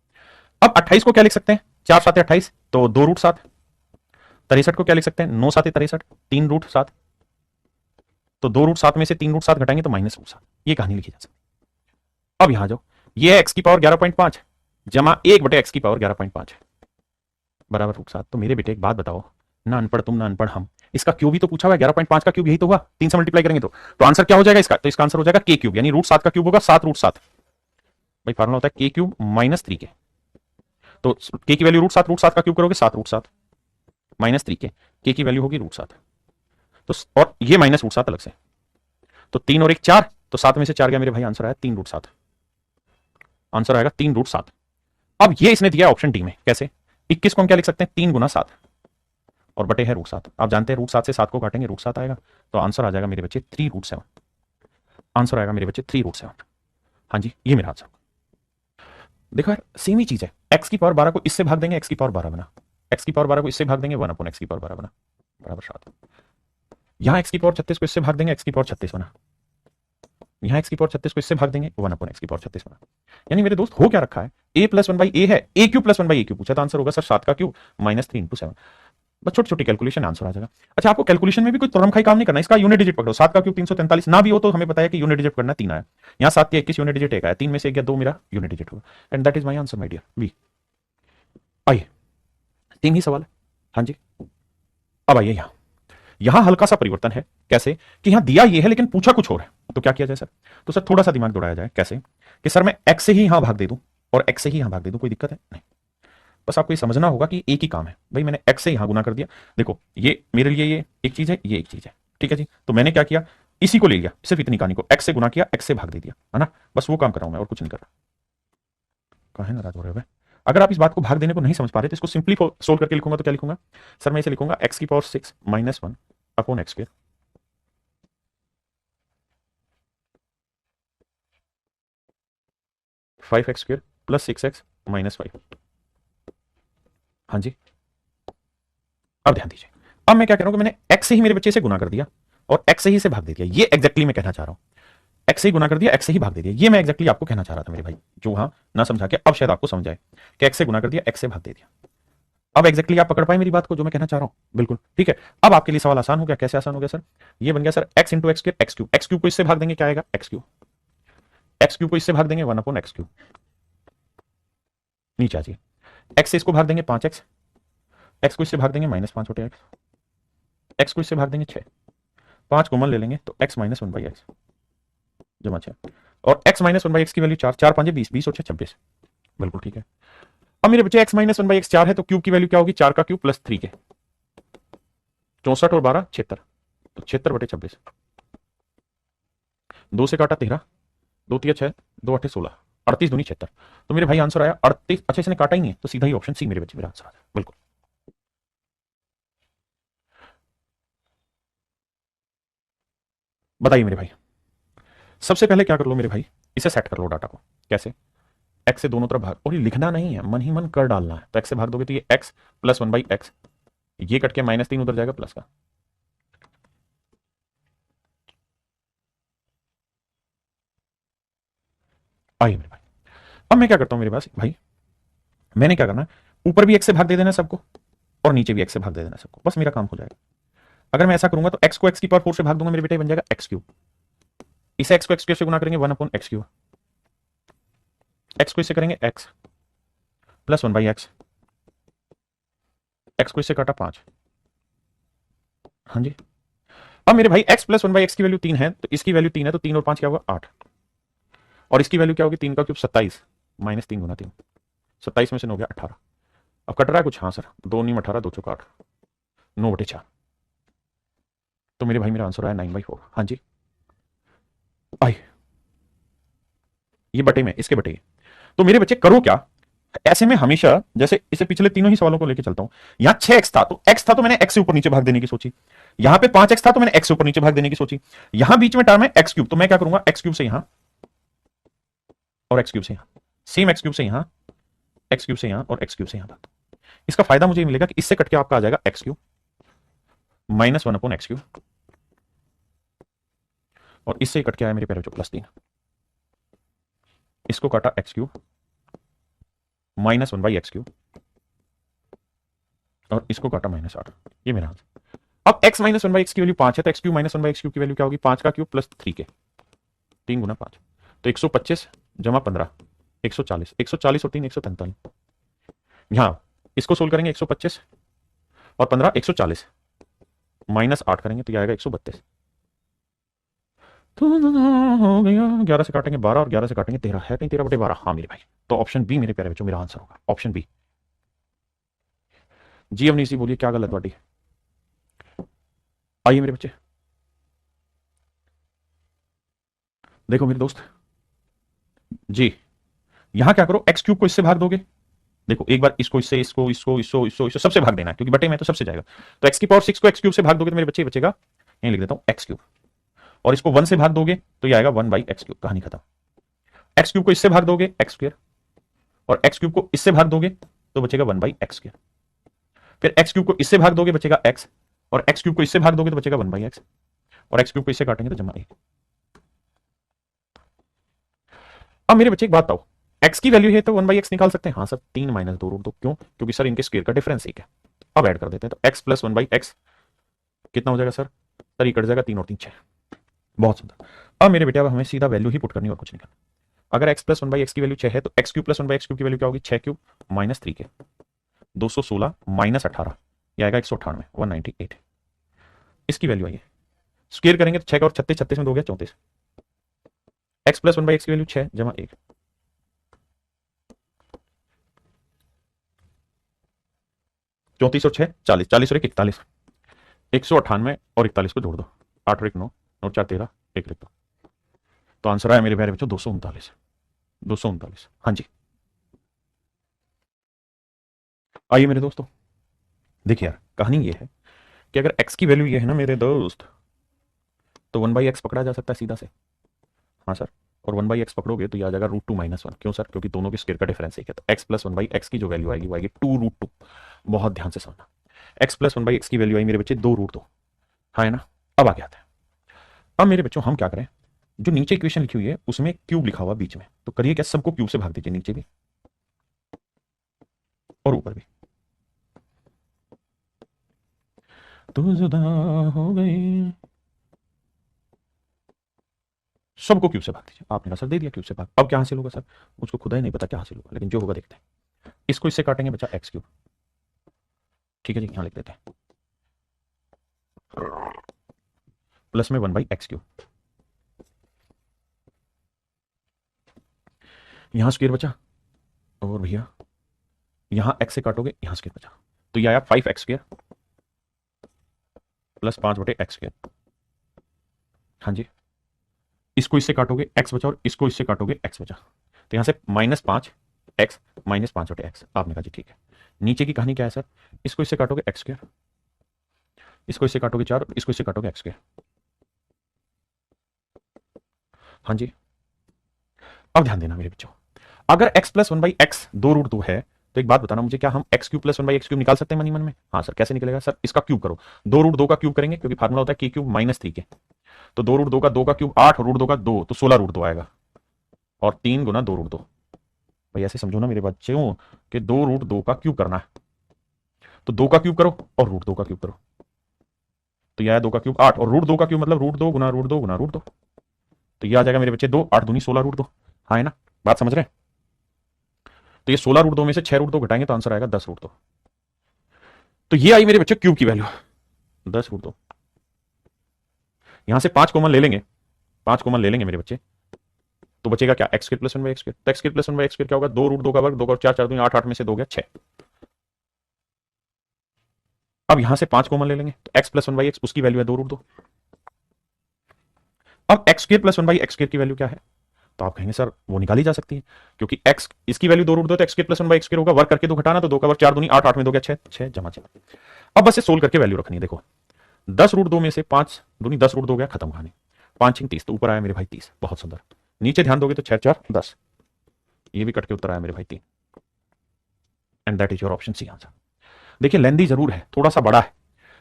अब 28 को क्या लिख सकते हैं, 4 7 28, तो 2 रूट 7। 63 को क्या लिख सकते हैं, 9 7 63, 3 रूट 7, तो 2 रूट 7 में से 3 रूट 7 घटाएंगे तो माइनस रूट 7। ये कहानी लिखी जा सकती है। अब यहां जाओ, ये है एक्स की पावर 11.5 जमा 1 बटे एक्स की पावर 11.5 बराबर रूट 7। तो मेरे बेटे एक बात बताओ, ना अनपढ़ तुम ना अनपढ़ हम, इसका क्यूब ही तो पूछा हुआ है, 11.5 का क्यूब यही तो हुआ, 3 से मल्टीप्लाई करेंगे तो आंसर क्या हो जाएगा इसका, तो इसका आंसर हो जाएगा के क्यूब, यानी रूट 7 का क्यूब होगा 7 रूट 7। भाई फार्मूला होता है के क्यूब माइनस 3 के, तो के की वैल्यू रूट 7 का क्यूब करोगे 7 रूट 7 माइनस 3 के की वैल्यू होगी रूट 7, तो और ये माइनस रूट 7 अलग से, तो 3 और 1 4, तो 7 में से 4 गया मेरे भाई, आंसर आया 3 रूट 7, आंसर आएगा 3 रूट 7। अब ये इसने दिया ऑप्शन डी में, कैसे, 21 को हम क्या लिख सकते हैं, 3 गुना 7 और बटे है रूट 7। आप जानते हैं रूट 7 से 7 को काटेंगे रूट 7 आएगा, तो आंसर आ जाएगा मेरे बच्चे 3 रूट 7, आंसर आएगा मेरे बच्चे 3 रूट 7। हाँ जी, ये मेरा आंसर। देखो यार सेम ही चीज है, एक्स की पावर 12 को इससे भाग देंगे, एक्स की पावर 12 बना, एक्स की पावर 12 को इससे भाग देंगे 1 अपॉन एक्स की पावर 12 बना बराबर 7। यहां एक्स की पावर 36 को इससे भाग देंगे, एक्स की पावर 36 बना, यहां एक्स की पावर 36 को इससे भाग देंगे 1 अपॉन एक्स की पावर 36 बना। यानी मेरे दोस्त हो क्या रखा है, a प्लस 1 बाई ए है, a cube plus 1 by a cube पूछा, तो आंसर होगा सर 7 का क्यूब माइनस 3 इंटू 7। बस छोटी छोटी कैलकुलेशन आंसर आ जाएगा। अच्छा, आपको कैलकुलेशन में भी कोई तुरंत काम नहीं करना, इसका यूनिट डिजिट पकड़ो, 7 का क्यूब 343 ना भी हो तो हमें बताया कि यूनिट डिजिट करना 3 आया, यहाँ 7 के 21 यूनिट डिजिट 1 आया, 3 में से 1 या 2 मेरा यूनिट डिजिट होगा, and that is my answer my dear B. आइए, 3 ही सवाल है। हाँ जी, अब आइए यहां हल्का सा परिवर्तन है, कैसे कि यहां दिया ये है लेकिन पूछा कुछ और है, तो क्या किया जाए सर, तो सर थोड़ा सा दिमाग दौड़ाया जाए, कैसे कि सर मैं एक्स से ही यहां भाग दे दूं और एक्स से ही यहां भाग दे दूं, कोई दिक्कत है नहीं, बस आपको ये समझना होगा कि एक ही काम है। भाई मैंने एक्स से यहां गुना कर दिया, देखो ये मेरे लिए ये एक चीज है, ये एक चीज है, ठीक है जी, तो मैंने क्या किया, इसी को ले लिया, सिर्फ इतनी कहानी को एक्स से गुना किया, एक्स से भाग दे दिया, है ना, बस वो काम कर रहा हूं मैं और कुछ नहीं कर रहा। कहां है नाराज हो रहे हो? अगर आप इस बात को भाग देने को नहीं समझ पा रहे तो इसको सिंपली सोल्व करके लिखूंगा, तो क्या लिखूंगा सर, मैं इसे लिखूंगा एक्स की power 6 minus 1 upon x square, 5x square plus 6x minus 5। हाँ जी, अब ध्यान दीजिए, अब मैं क्या कह रहा हूं कि मैंने x से ही मेरे बच्चे से गुना कर दिया और x से ही से भाग दे दिया, ये एग्जैक्टली मैं कहना चाह रहा हूं, x से ही गुना कर दिया, x से ही भाग दे दिया, ये मैं एग्जैक्टली आपको कहना चाह रहा था मेरे भाई, जो वहां ना समझा के अब शायद आपको समझ आए कि x से गुना कर दिया, x से भाग दे दिया। अब एग्जैक्टली आप पकड़ पाए मेरी बात को, जो मैं कहना चाह रहा हूं, बिल्कुल ठीक है। अब आपके लिए सवाल आसान हो गया, कैसे आसान हो गया सर, ये बन गया sir x into x square, x cube को इससे भाग देंगे क्या आएगा, एक्स क्यूब को इससे भाग देंगे 1 अपॉन एक्स क्यूब, नीचे आ जाइए, एक्स से इसको भाग देंगे 5x, एक्स को इससे भाग देंगे माइनस 5 बटे एक्स, एक्स को इससे भाग देंगे 6, 5 कॉमन ले लेंगे तो x माइनस 1 बाई एक्स जमा 6, और x माइनस 1 बाई एक्स की वैल्यू 4, 4 5 20, 20 और 6 26, बिल्कुल ठीक है। अब मेरे बच्चे x माइनस 1 बाई एक्स 4 है, तो क्यूब की वैल्यू क्या होगी, 4 का क्यूब प्लस 3 के, 64 और 12 76, तो 76 बटे 26, 2 से काटा 13, 2 3 6, 2 8 16, 38 दूनी 76, तो मेरे भाई आंसर आया 38। अच्छा, इसने काटा ही नहीं है तो सीधा ही ऑप्शन सी मेरे बच्चे मेरा आंसर आ जाए, बिल्कुल। बताइए मेरे भाई, सबसे पहले क्या कर लो मेरे भाई, इसे सेट कर लो डाटा को, कैसे, एक्स से दोनों तरफ भाग, और ये लिखना नहीं है, मन ही मन कर डालना है, तो एक्स से भाग दोगे तो ये एक्स प्लस 1 बाई एक्स, ये कट के माइनस 3 उधर जाएगा प्लस का, आइए मेरे भाई, अब मैं क्या करता हूं मेरे पास भाई, मैंने क्या करना है, ऊपर भी एक्स से भाग दे देना सबको और नीचे भी एक्स से भाग दे देना सबको, बस मेरा काम हो जाएगा। अगर मैं ऐसा करूंगा तो एक्स को एक्स की पावर 4 से भाग दूंगा मेरे बेटे, बन जाएगा एक्स क्यूब, इसे एक्स को एक्स क्यूब से गुना करेंगे 1 अपॉन एक्स क्यूब, एक्स को इससे करेंगे x plus 1 by x, x को इससे काटा 5। हाँ जी, अब मेरे भाई x प्लस 1 बाई एक्स की वैल्यू 3 है, तो इसकी वैल्यू 3 है, तो 3 और 5 क्या होगा 8, और इसकी वैल्यू क्या होगी, 3 का क्यूब 27 माइनस 3 गुना 3, 27 में से 9 हो गया 18। अब कट रहा है कुछ, हाँ सर, 2 नीम 18, 2 चौका 8, 9 बटे 4, तो मेरे भाई मेरा आंसर आया 9/4। हाँ जी, आई ये बटे में इसके बटे, तो मेरे बच्चे करो क्या, ऐसे में हमेशा जैसे इसे पिछले तीनों ही सवालों को लेकर चलता हूं, यहां 6x था तो x था तो मैंने x से ऊपर नीचे भाग देने की सोची, यहां पे 5x था तो मैंने x से ऊपर नीचे भाग देने की सोची, यहां बीच में टर्म है x क्यूब, तो मैं क्या करूंगा, x क्यूब से यहां और x क्यूब से यहां, सेम x क्यूब से यहां, x क्यूब से यहां और x क्यूब से यहां भाग। इसका फायदा मुझे मिलेगा कि इससे कट के आपका आ जाएगा x cube minus 1 upon x cube, और इससे कट के आया मेरे प्यारे बच्चों +3, इसको काटा x³ -1/x³ और इसको काटा -8, ये मेरा आंसर। अब x -1/x की वैल्यू 5 है तो x³ -1/x³ की वैल्यू क्या होगी, 5 का क्यूब प्लस 3 के, 3 गुना 5, तो 125 जमा 15 140, 140 और 3 143। यहां इसको सोल्व करेंगे, 125 और 15 140 -8 करेंगे तो यह आएगा 132। तो हो गया, 11 से काटेंगे 12 और 11 से काटेंगे 13, है कहीं 13/12, हाँ मेरे भाई, तो ऑप्शन बी मेरे प्यारे बच्चों मेरा आंसर होगा, ऑप्शन बी। जी अवनीश जी बोलिए क्या गलत बाटी, आइए मेरे बच्चे। देखो मेरे दोस्त जी, यहां क्या करो, x³ को इससे भाग दोगे, देखो एक बार इसको इससे, इसको सबसे भाग देना है क्योंकि बटे में तो सबसे जाएगा, तो x⁻6 को x³ से भाग दोगे तो मेरे बच्चे बचेगा, यहीं लिख देता हूं x³, और इसको 1 से भाग दोगे तो ये आएगा 1/x³, कहानी खत्म। x³ को इससे भाग दोगे x², और x³ को इससे भाग दोगे तो बचेगा 1/x², फिर x³ को इससे भाग दोगे बचेगा x, और x³ को इससे भाग दोगे तो बचेगा 1/x, और x³ को इससे काटेंगे तो जमा 1। अब मेरे बच्चे एक बात बताओ, x की वैल्यू है तो 1/x निकाल सकते हैं, हाँ सर 3 - 2 √2, क्यों, क्योंकि सर इनके स्क्वायर का डिफरेंस एक है। अब ऐड कर देते हैं तो x + 1/x कितना हो जाएगा सर, ये कट जाएगा, 3 और 3 6, बहुत सुंदर। अब मेरे बेटे अब हमें सीधा वैल्यू ही पुट करनी और कुछ नहीं करना। अगर x + 1/x की वैल्यू 6 है तो x³ + 1/x³ की वैल्यू क्या होगी, 6³ -3 के 216 -18, ये आएगा 198 198, इसकी वैल्यू आई है, स्क्वायर करेंगे तो 6 और 36, 36 में 2 गया 34, x + 1/x की वैल्यू 6 जमा 1, 34 और 6 40, 40 और 1 41, 198 और 41 को जोड़ दो, 8 और 1 9, 9 4 13, 1 लिख दो, तो आंसर आया मेरे प्यारे बच्चों 239, 239, हाँ जी। आइए मेरे दोस्तों, देखिए यार कहानी ये है कि अगर x की वैल्यू ये है ना मेरे दोस्त, तो 1/x पकड़ा जा सकता है सीधा से, हाँ सर, और 1/x पकड़ोगे तो ये आ जाएगा √2 - 1, क्यों सर, क्योंकि दोनों के स्क्वायर का डिफरेंस एक है, तो x + 1/x की जो वैल्यू आएगी वो आएगी 2√2, बहुत ध्यान से समझना, x + 1/x की वैल्यू आई मेरे बच्चे 2√2, हाँ है ना। अब आगे आता है, अब मेरे बच्चों हम क्या करें, जो नीचे इक्वेशन लिखी हुई है उसमें क्यूब लिखा हुआ बीच में, तो करिए क्या, सबको क्यूब से भाग दीजिए, नीचे भी और ऊपर भी, तो जुदा हो गई, सबको क्यूब से भाग दीजिए। आपने कहा सर दे दिया क्यूब से भाग, अब क्या हासिल होगा सर, मुझको खुदा ही नहीं पता क्या हासिल होगा, लेकिन जो होगा देखते हैं। इसको इससे काटेंगे बचा x³, ठीक है जी, यहां लिख देते हैं प्लस में 1/x³, यहां स्क्वायर बचा, और भैया यहां x से काटोगे यहां स्क्वायर बचा, तो ये आया 5x² प्लस 5/x², हाँ जी, इसको इससे काटोगे x बचा और इसको इससे काटोगे x बचा, तो यहां से -5x -5/x, आपने कहा जी ठीक है। नीचे की कहानी क्या है सर, इसको इससे काटोगे x², इसको इससे काटोगे 4, इसको इससे काटोगे x², हाँ जी। अब ध्यान देना मेरे बच्चों, अगर x + 1/x 2√2 है तो एक बात बताना मुझे, क्या हम x³ + 1/x³ निकाल सकते हैं मनी मन में, हाँ सर, कैसे निकलेगा सर, इसका क्यूब करो, 2√2 का क्यूब करेंगे क्योंकि फार्मूला होता है k³ -3 के, तो 2√2 का 2 का क्यूब 8 और √2 का 2, तो 16√2 आएगा, और 3 गुना 2√2, भाई ऐसे समझो ना मेरे बच्चों कि 2√2 का क्यूब करना है, तो 2 का क्यूब करो और √2 का क्यूब करो, तो यह 2 का क्यूब 8 और √2 का क्यूब मतलब √2 गुना √2 गुना √2, तो यह आ जाएगा मेरे बच्चे 2 8 दूनी 16 √2, हाँ है ना, बात समझ रहे हैं। तो ये 16 √2 में से 6 √2 घटाएंगे तो आंसर आएगा 10 √2, तो ये आई मेरे बच्चे क्यूब की वैल्यू 10 √2। यहां से 5 कॉमन ले लेंगे, 5 कॉमन ले लेंगे मेरे बच्चे, तो बचेगा क्या, x² + 1/x², तो x² + 1/x² क्या होगा, 2√2 का वर्ग, 2 और 4 4 दूनी 8, 8 में से 2 गया 6। अब यहां से 5 कॉमन ले लेंगे तो x + 1/x उसकी वैल्यू है 2√2। अब x² + 1/x² की वैल्यू क्या है, तो आप कहेंगे सर वो निकाली जा सकती है, क्योंकि x इसकी वैल्यू 2√2 तो x² + 1/x² होगा, वर्ग करके 2 घटाना, तो 2 का वर्ग 4 दूनी 8, 8 में 2 गया 6, 6 जमा 6। अब बस ये सोल्व करके वैल्यू रखनी है, देखो 10√2 में से 5 दूनी 10√2 गया, खत्म कहानी, 5 6 30, तो ऊपर आया मेरे भाई 30, बहुत सुंदर। नीचे ध्यान दोगे तो 6 4 10, ये भी कट के उत्तर आया मेरे भाई 3, and that is your option C answer. देखिए लेंदी जरूर है, थोड़ा सा बड़ा है,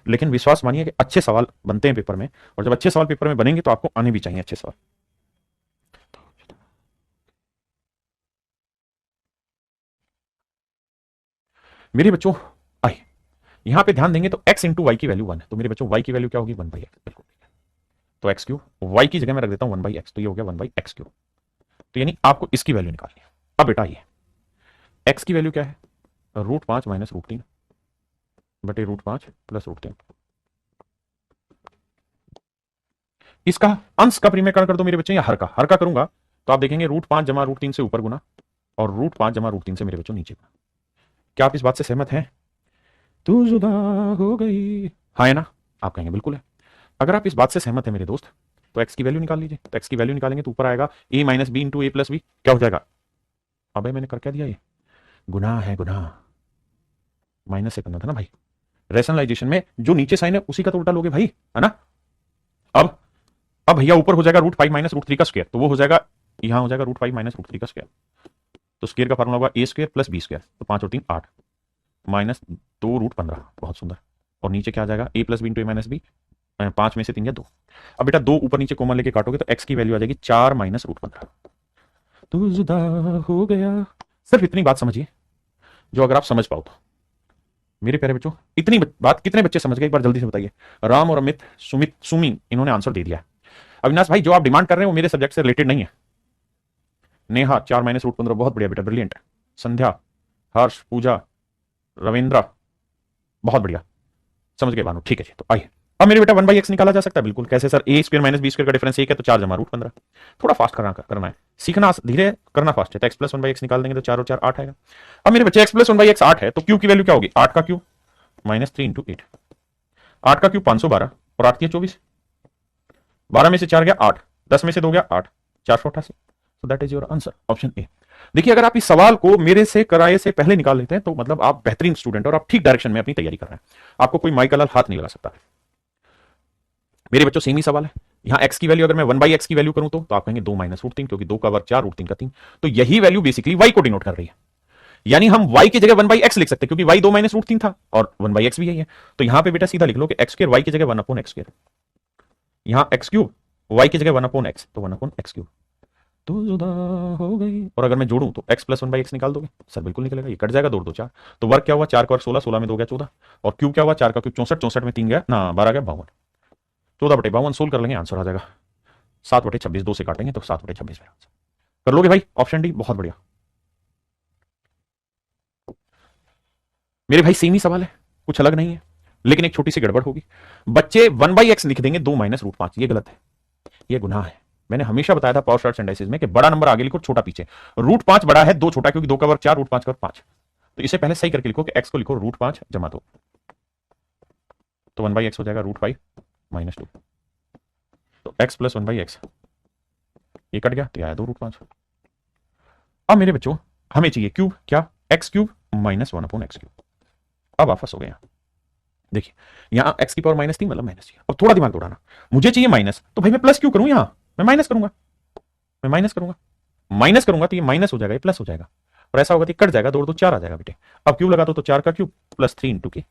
लेकिन विश्वास मानिए कि अच्छे सवाल बनते हैं पेपर में, और जब अच्छे सवाल पेपर में बनेंगे तो आपको आने भी चाहिए अच्छे सवाल। मेरे बच्चों आइए, यहां पे ध्यान देंगे तो x इंटू वाई की वैल्यू 1 है, तो मेरे बच्चों y की वैल्यू क्या होगी 1/x, बिल्कुल ठीक है। तो x क्यूब, y की जगह मैं रख देता हूं 1/x, तो ये हो गया 1/x क्यूब। तो यानी आपको इसकी वैल्यू निकालनी है। अब बेटा ये x की वैल्यू क्या है, √5 माइनस √3 बटे √5 प्लस √3। इसका अंश का परिमेयकरण कर दो मेरे बच्चे, या हर का करूंगा तो आप देखेंगे √5 जमा √3 से ऊपर गुना और √5 जमा √3 से मेरे बच्चों नीचे गुना। क्या आप इस बात से सहमत हैं? तू जुदा हो गई, हाँ है ना? आप कहेंगे बिल्कुल है। अगर आप इस बात से सहमत है मेरे दोस्त, तो x की वैल्यू निकाल लीजिए। तो x की वैल्यू निकालेंगे तो ऊपर आएगा a minus b into a plus b, क्या हो जाएगा? अबे मैंने कर क्या दिया, ये गुना है, गुना माइनस से करना था ना भाई। रेशनलाइजेशन में जो नीचे साइन है उसी का तो उल्टा लोगे भाई, है ना? अब अब भैया ऊपर हो जाएगा √5 माइनस √3 का स्क्वायर, तो वो हो जाएगा, यहां हो जाएगा √5 माइनस √3 का स्क्वायर। तो स्क्वायर का फार्मूला होगा a square plus b square, तो 5 और 3 8 माइनस 2√15, बहुत सुंदर। और नीचे क्या आ जाएगा, a plus b into a minus b, 5 में से 3 गया 2। अब बेटा 2 ऊपर नीचे कॉमन लेके काटोगे तो x की वैल्यू आ जाएगी 4 माइनस √15। तू जुदा हो गया। सिर्फ इतनी बात समझिए जो अगर आप समझ पाओ तो। मेरे प्यारे बच्चों, इतनी बात कितने बच्चे समझ गए एक बार जल्दी से बताइए। राम और अमित, सुमित, सुमी, इन्होंने आंसर दे दिया है। अविनाश भाई जो आप डिमांड कर रहे हैं वो मेरे सब्जेक्ट से रिलेटेड नहीं है। नेहा 4 माइनस √15, बहुत बढ़िया बेटा, ब्रिलियंट। संध्या, हर्ष, पूजा, रविंद्र, बहुत बढ़िया, समझ गए भानु, ठीक है जी। तो आइए अब मेरे बेटा 1/x निकाला जा सकता है, बिल्कुल। कैसे sir? a square minus b square का डिफरेंस 1 है तो 4 जमा √15। थोड़ा फास्ट करना है, सीखना धीरे, करना फास्ट है। तो x प्लस 1/x निकाल देंगे तो 4 और 4 8 आएगा। अब मेरे बच्चे x प्लस 1/x 8 है तो q की वैल्यू क्या होगी, 8 का क्यूब माइनस 3 इंटू 8। 8 का क्यूब 512 और 8 24, 12 में से 4 गया 8, 10 में से 2 गया 8, 488। So that is your answer, option A. देखिए अगर आप इस सवाल को मेरे से कराए से पहले निकाल लेते हैं तो मतलब आप बेहतरीन स्टूडेंट और आप ठीक डायरेक्शन में अपनी तैयारी कर रहे हैं, आपको कोई माइकल हाथ नहीं लगा सकता। मेरे बच्चों सेम ही सवाल है। यहां x की वैल्यू अगर मैं 1/x की वैल्यू करूं तो आप कहेंगे 2 माइनस √3, क्योंकि 2 का वर्ग 4 √3 का 3, तो यही वैल्यू बेसिकली y को डिनोट कर रही है। यानी हम y की जगह 1/x लिख सकते हैं, क्योंकि y 2 माइनस √3 था और 1/x भी यही है। तो यहां पे बेटा सीधा लिख लो कि x स्क्वायर y की जगह 1/x स्क्वायर, यहां x क्यूब y की जगह 1/x, तो 1/x क्यूब। तो जुदा हो गई। और अगर मैं जोड़ूं तो x प्लस 1/x निकाल दोगे सर? बिल्कुल निकलेगा, ये कट जाएगा, 2 2 4। तो वर्ग क्या हुआ, 4 का वर्ग 16, 16 में 2 गया 14, और क्यूब क्या हुआ, 4 का क्यूब 64, 64 में 3 गया ना 12 गया 52, 14/52 सोल्व कर लेंगे, आंसर आ जाएगा 7/26। 2 से काटेंगे तो 7/26 में आंसर कर लोगे भाई, ऑप्शन डी, बहुत बढ़िया। मेरे भाई सेम ही सवाल है, कुछ अलग नहीं है, लेकिन एक छोटी सी गड़बड़ होगी। बच्चे 1/x लिख देंगे 2 माइनस √5, ये गलत है, ये गुनाह है। मैंने हमेशा बताया था पावर शॉर्ट एंडाइसिस में कि बड़ा नंबर आगे लिखो, छोटा पीछे। √5 बड़ा है, 2 छोटा, क्योंकि 2 का वर्ग 4, √5 का वर्ग 5। तो इसे पहले सही करके लिखो कि x को लिखो √5 जमा 2, तो 1/x हो जाएगा √5 माइनस 2। तो x प्लस 1/x, ये कट गया तो आया 2 √5। अब मेरे बच्चों हमें चाहिए क्यूब, क्या, x cube minus 1/x cube. अब वापस हो गया, देखिए यहां x की पावर -3 मतलब माइनस। अब थोड़ा दिमाग दौड़ाना, मुझे चाहिए माइनस, तो भाई मैं प्लस क्यों करूं, यहां मैं माइनस करूंगा, मैं माइनस करूंगा तो ये माइनस हो जाएगा, ये प्लस हो जाएगा, और ऐसा होगा तो कट जाएगा, 2 और 2 4 आ जाएगा बेटे। अब क्यूब लगा दो तो 4 का क्यूब प्लस 3 इंटू के,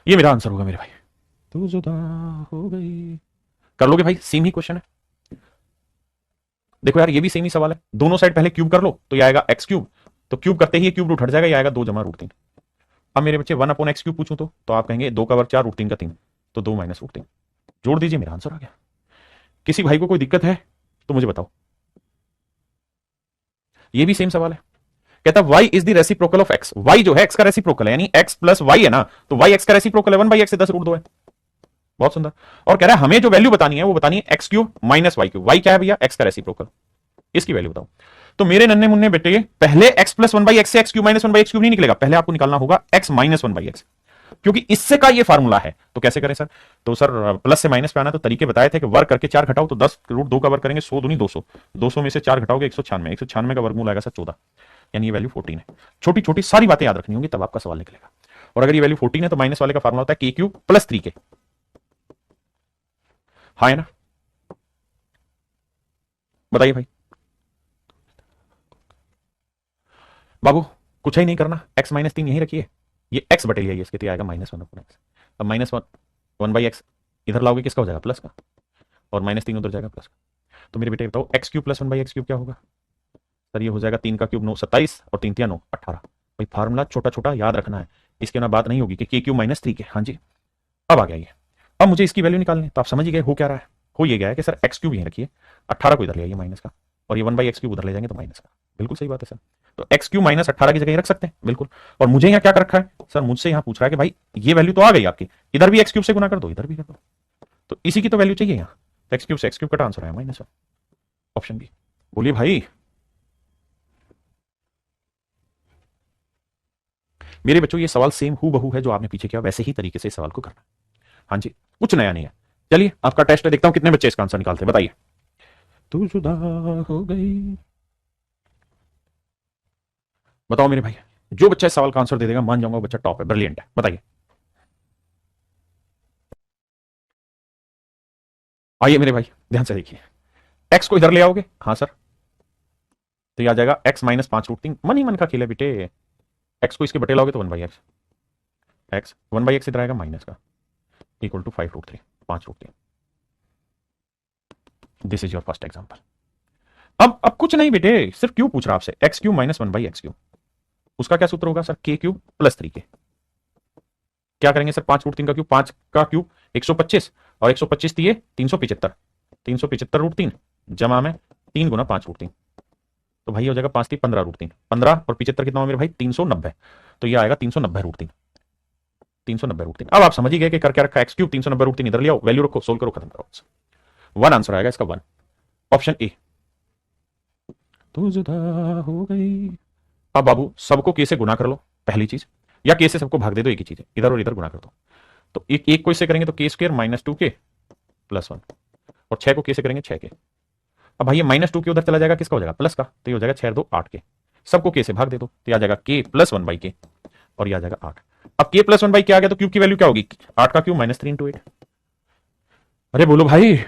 ये मेरा आंसर होगा मेरे भाई। तू जुदा हो गई, कर लोगे भाई, सेम ही क्वेश्चन है। देखो यार ये भी सेम ही सवाल है, दोनों साइड पहले क्यूब कर लो तो ये आएगा x क्यूब, तो क्यूब करते ही क्यूब रूट हट जाएगा, ये आएगा 2 जमा √3। अब मेरे बच्चे 1/x क्यूब पूछूं तो आप कहेंगे 2 का वर्ग 4 √3 का 3, तो 2 माइनस √3, जोड़ दीजिए, मेरा आंसर आ गया। किसी भाई को कोई दिक्कत है तो मुझे बताओ। ये भी सेम सवाल है, कहता y is the reciprocal of x, y जो है x का रेसिप्रोकल है, यानी x प्लस y है ना, तो y x का रेसिप्रोकल है, 1/x से 10 √2 है, बहुत सुंदर। और कह रहा है हमें जो वैल्यू बतानी है वो बतानी है x cube minus y cube. y क्या है भैया, x का रेसिप्रोकल, इसकी वैल्यू बताओ। तो मेरे नन्हे मुन्ने बेटे पहले x प्लस 1/x से x cube minus 1/x cube नहीं निकलेगा, पहले आपको निकालना होगा x माइनस 1/x, क्योंकि इससे का ये फार्मूला है। तो कैसे करें सर? तो सर प्लस से माइनस पे आना, तो तरीके बताए थे कि वर्ग करके 4 घटाओ तो 10 √2 का वर्ग करेंगे, 100 दूनी 200, 200 में से 4 घटाओगे 196, 196 का वर्गमूल आएगा सर 14, यानी ये वैल्यू 14 है। छोटी छोटी सारी बातें याद रखनी होंगी तब आपका सवाल निकलेगा। और अगर ये वैल्यू 14 है तो माइनस वाले का फार्मूला होता है k क्यूब प्लस 3k, हाँ है ना? बताइए भाई बाबू, कुछ ही नहीं करना, x -3 यहीं रखिए, ये x बटे लिया, इसके तो आएगा -1/x, अब माइनस वन बाई एक्स इधर लाओगे किसका हो जाएगा, प्लस का, और -3 उधर जाएगा प्लस का। तो मेरे बेटे बताओ x cube plus 1/x cube क्या होगा? सर ये हो जाएगा 3 का क्यूब 9 27 और 3 3 9 18। भाई फार्मूला छोटा छोटा याद रखना है, इसके ना बात नहीं होगी कि के क्यूब -3 के। हाँ जी, अब आ गया ये। अब मुझे इसकी वैल्यू निकालनी है, तो आप समझ ही गए हो क्या रहा है। हो ये गया है कि सर एक्स क्यूब यहीं रखिए, 18 को इधर ले आइए माइनस का, और ये 1/x क्यूब उधर ले जाएंगे तो माइनस का। बिल्कुल सही बात है सर। तो एक्स क्यूब -18 की जगह ही रख सकते हैं बिल्कुल। और मुझे यहाँ क्या कर रखा है सर, मुझसे यहाँ पूछ रहा है कि भाई ये वैल्यू तो आ गई आपकी, इधर भी एक्स क्यूब से गुना कर दो, इधर भी कर दो, तो इसी की तो वैल्यू चाहिए यहाँ। तो एक्स क्यूब से एक्स क्यूब का आंसर है माइनस, ऑप्शन बी। बोलिए भाई। मेरे बच्चों ये सवाल सेम हु बहू है जो आपने पीछे किया, वैसे ही तरीके से सवाल को करना। हाँ जी, कुछ नया नहीं है। चलिए आपका टेस्ट है, देखता हूं कितने बच्चे इसका आंसर निकालते हैं, बताइए। तू जुदा हो गई, बताओ मेरे भाई। जो बच्चा इस सवाल का आंसर दे देगा मान जाऊंगा बच्चा टॉप है, ब्रिलियंट है। बताइए। आइए मेरे भाई ध्यान से देखिए, एक्स को इधर ले आओगे, हाँ सर, तो ये आ जाएगा एक्स -5√3। मन ही मन का खेल है बेटे, एक्स को इसके बटे लाओगे तो 1/x, एक्स 1/x इधर आएगा माइनस का, equal to 5√3, 5√3। This is your first example. अब कुछ नहीं बेटे, सिर्फ क्यूब पूछ रहा आपसे, एक्स क्यूब -1/x क्यूब, उसका क्या सूत्र होगा सर, के क्यूब प्लस 3 के। क्या करेंगे सर, 5√3 का क्यूब, 5 का क्यूब 125, और 125 दिए 375, 375√3 जमा में 3 गुना 5√3, तो भाई हो जाएगा 5 3 15√3, 15 और 75 कितना हो मेरे भाई 390, तो ये आएगा 390√3, 390√3। अब आप समझ ही गए कि कर क्या रखा, एक्स क्यूब 390√3 इधर ले आओ, वैल्यू रखो, सोल्व करो, खत्म करो। वन आंसर आएगा इसका, वन, ऑप्शन ए। तू जुदा हो गई। अब बाबू सबको के से गुना कर लो पहली चीज, या के से सबको भाग दे दो, एक ही चीज है, इधर और इधर गुना कर दो। तो एक को इससे करेंगे तो के स्क्वायर -2k + 1, और 6 को के से करेंगे 6k। अब भाई ये -2 के उधर चला जाएगा, किसका हो जाएगा, प्लस का, तो ये हो जाएगा 6 2 8 के। सबको के से भाग दे दो, तो आ जाएगा k + 1/k, और ये आ जाएगा 8। अब k + 1/k आ गया तो क्यूब की वैल्यू क्या होगी, 8 का क्यूब -3 × 8। अरे बोलो भाई,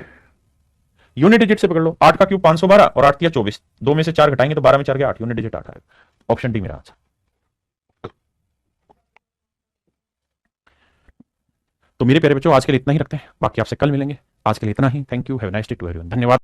यूनिट डिजिट से पकड़ लो, 8 का क्यूब 512 और 8 तिया 24, 2 में से 4 घटाएंगे तो 12 में 4 गया 8, यूनिट डिजिट 8 आएगा। ऑप्शन डी मेरा आंसर। तो मेरे प्यारे बच्चों आज के लिए इतना ही रखते हैं, बाकी आपसे कल मिलेंगे। आज के लिए इतना ही, thank you, have a nice day to everyone, धन्यवाद।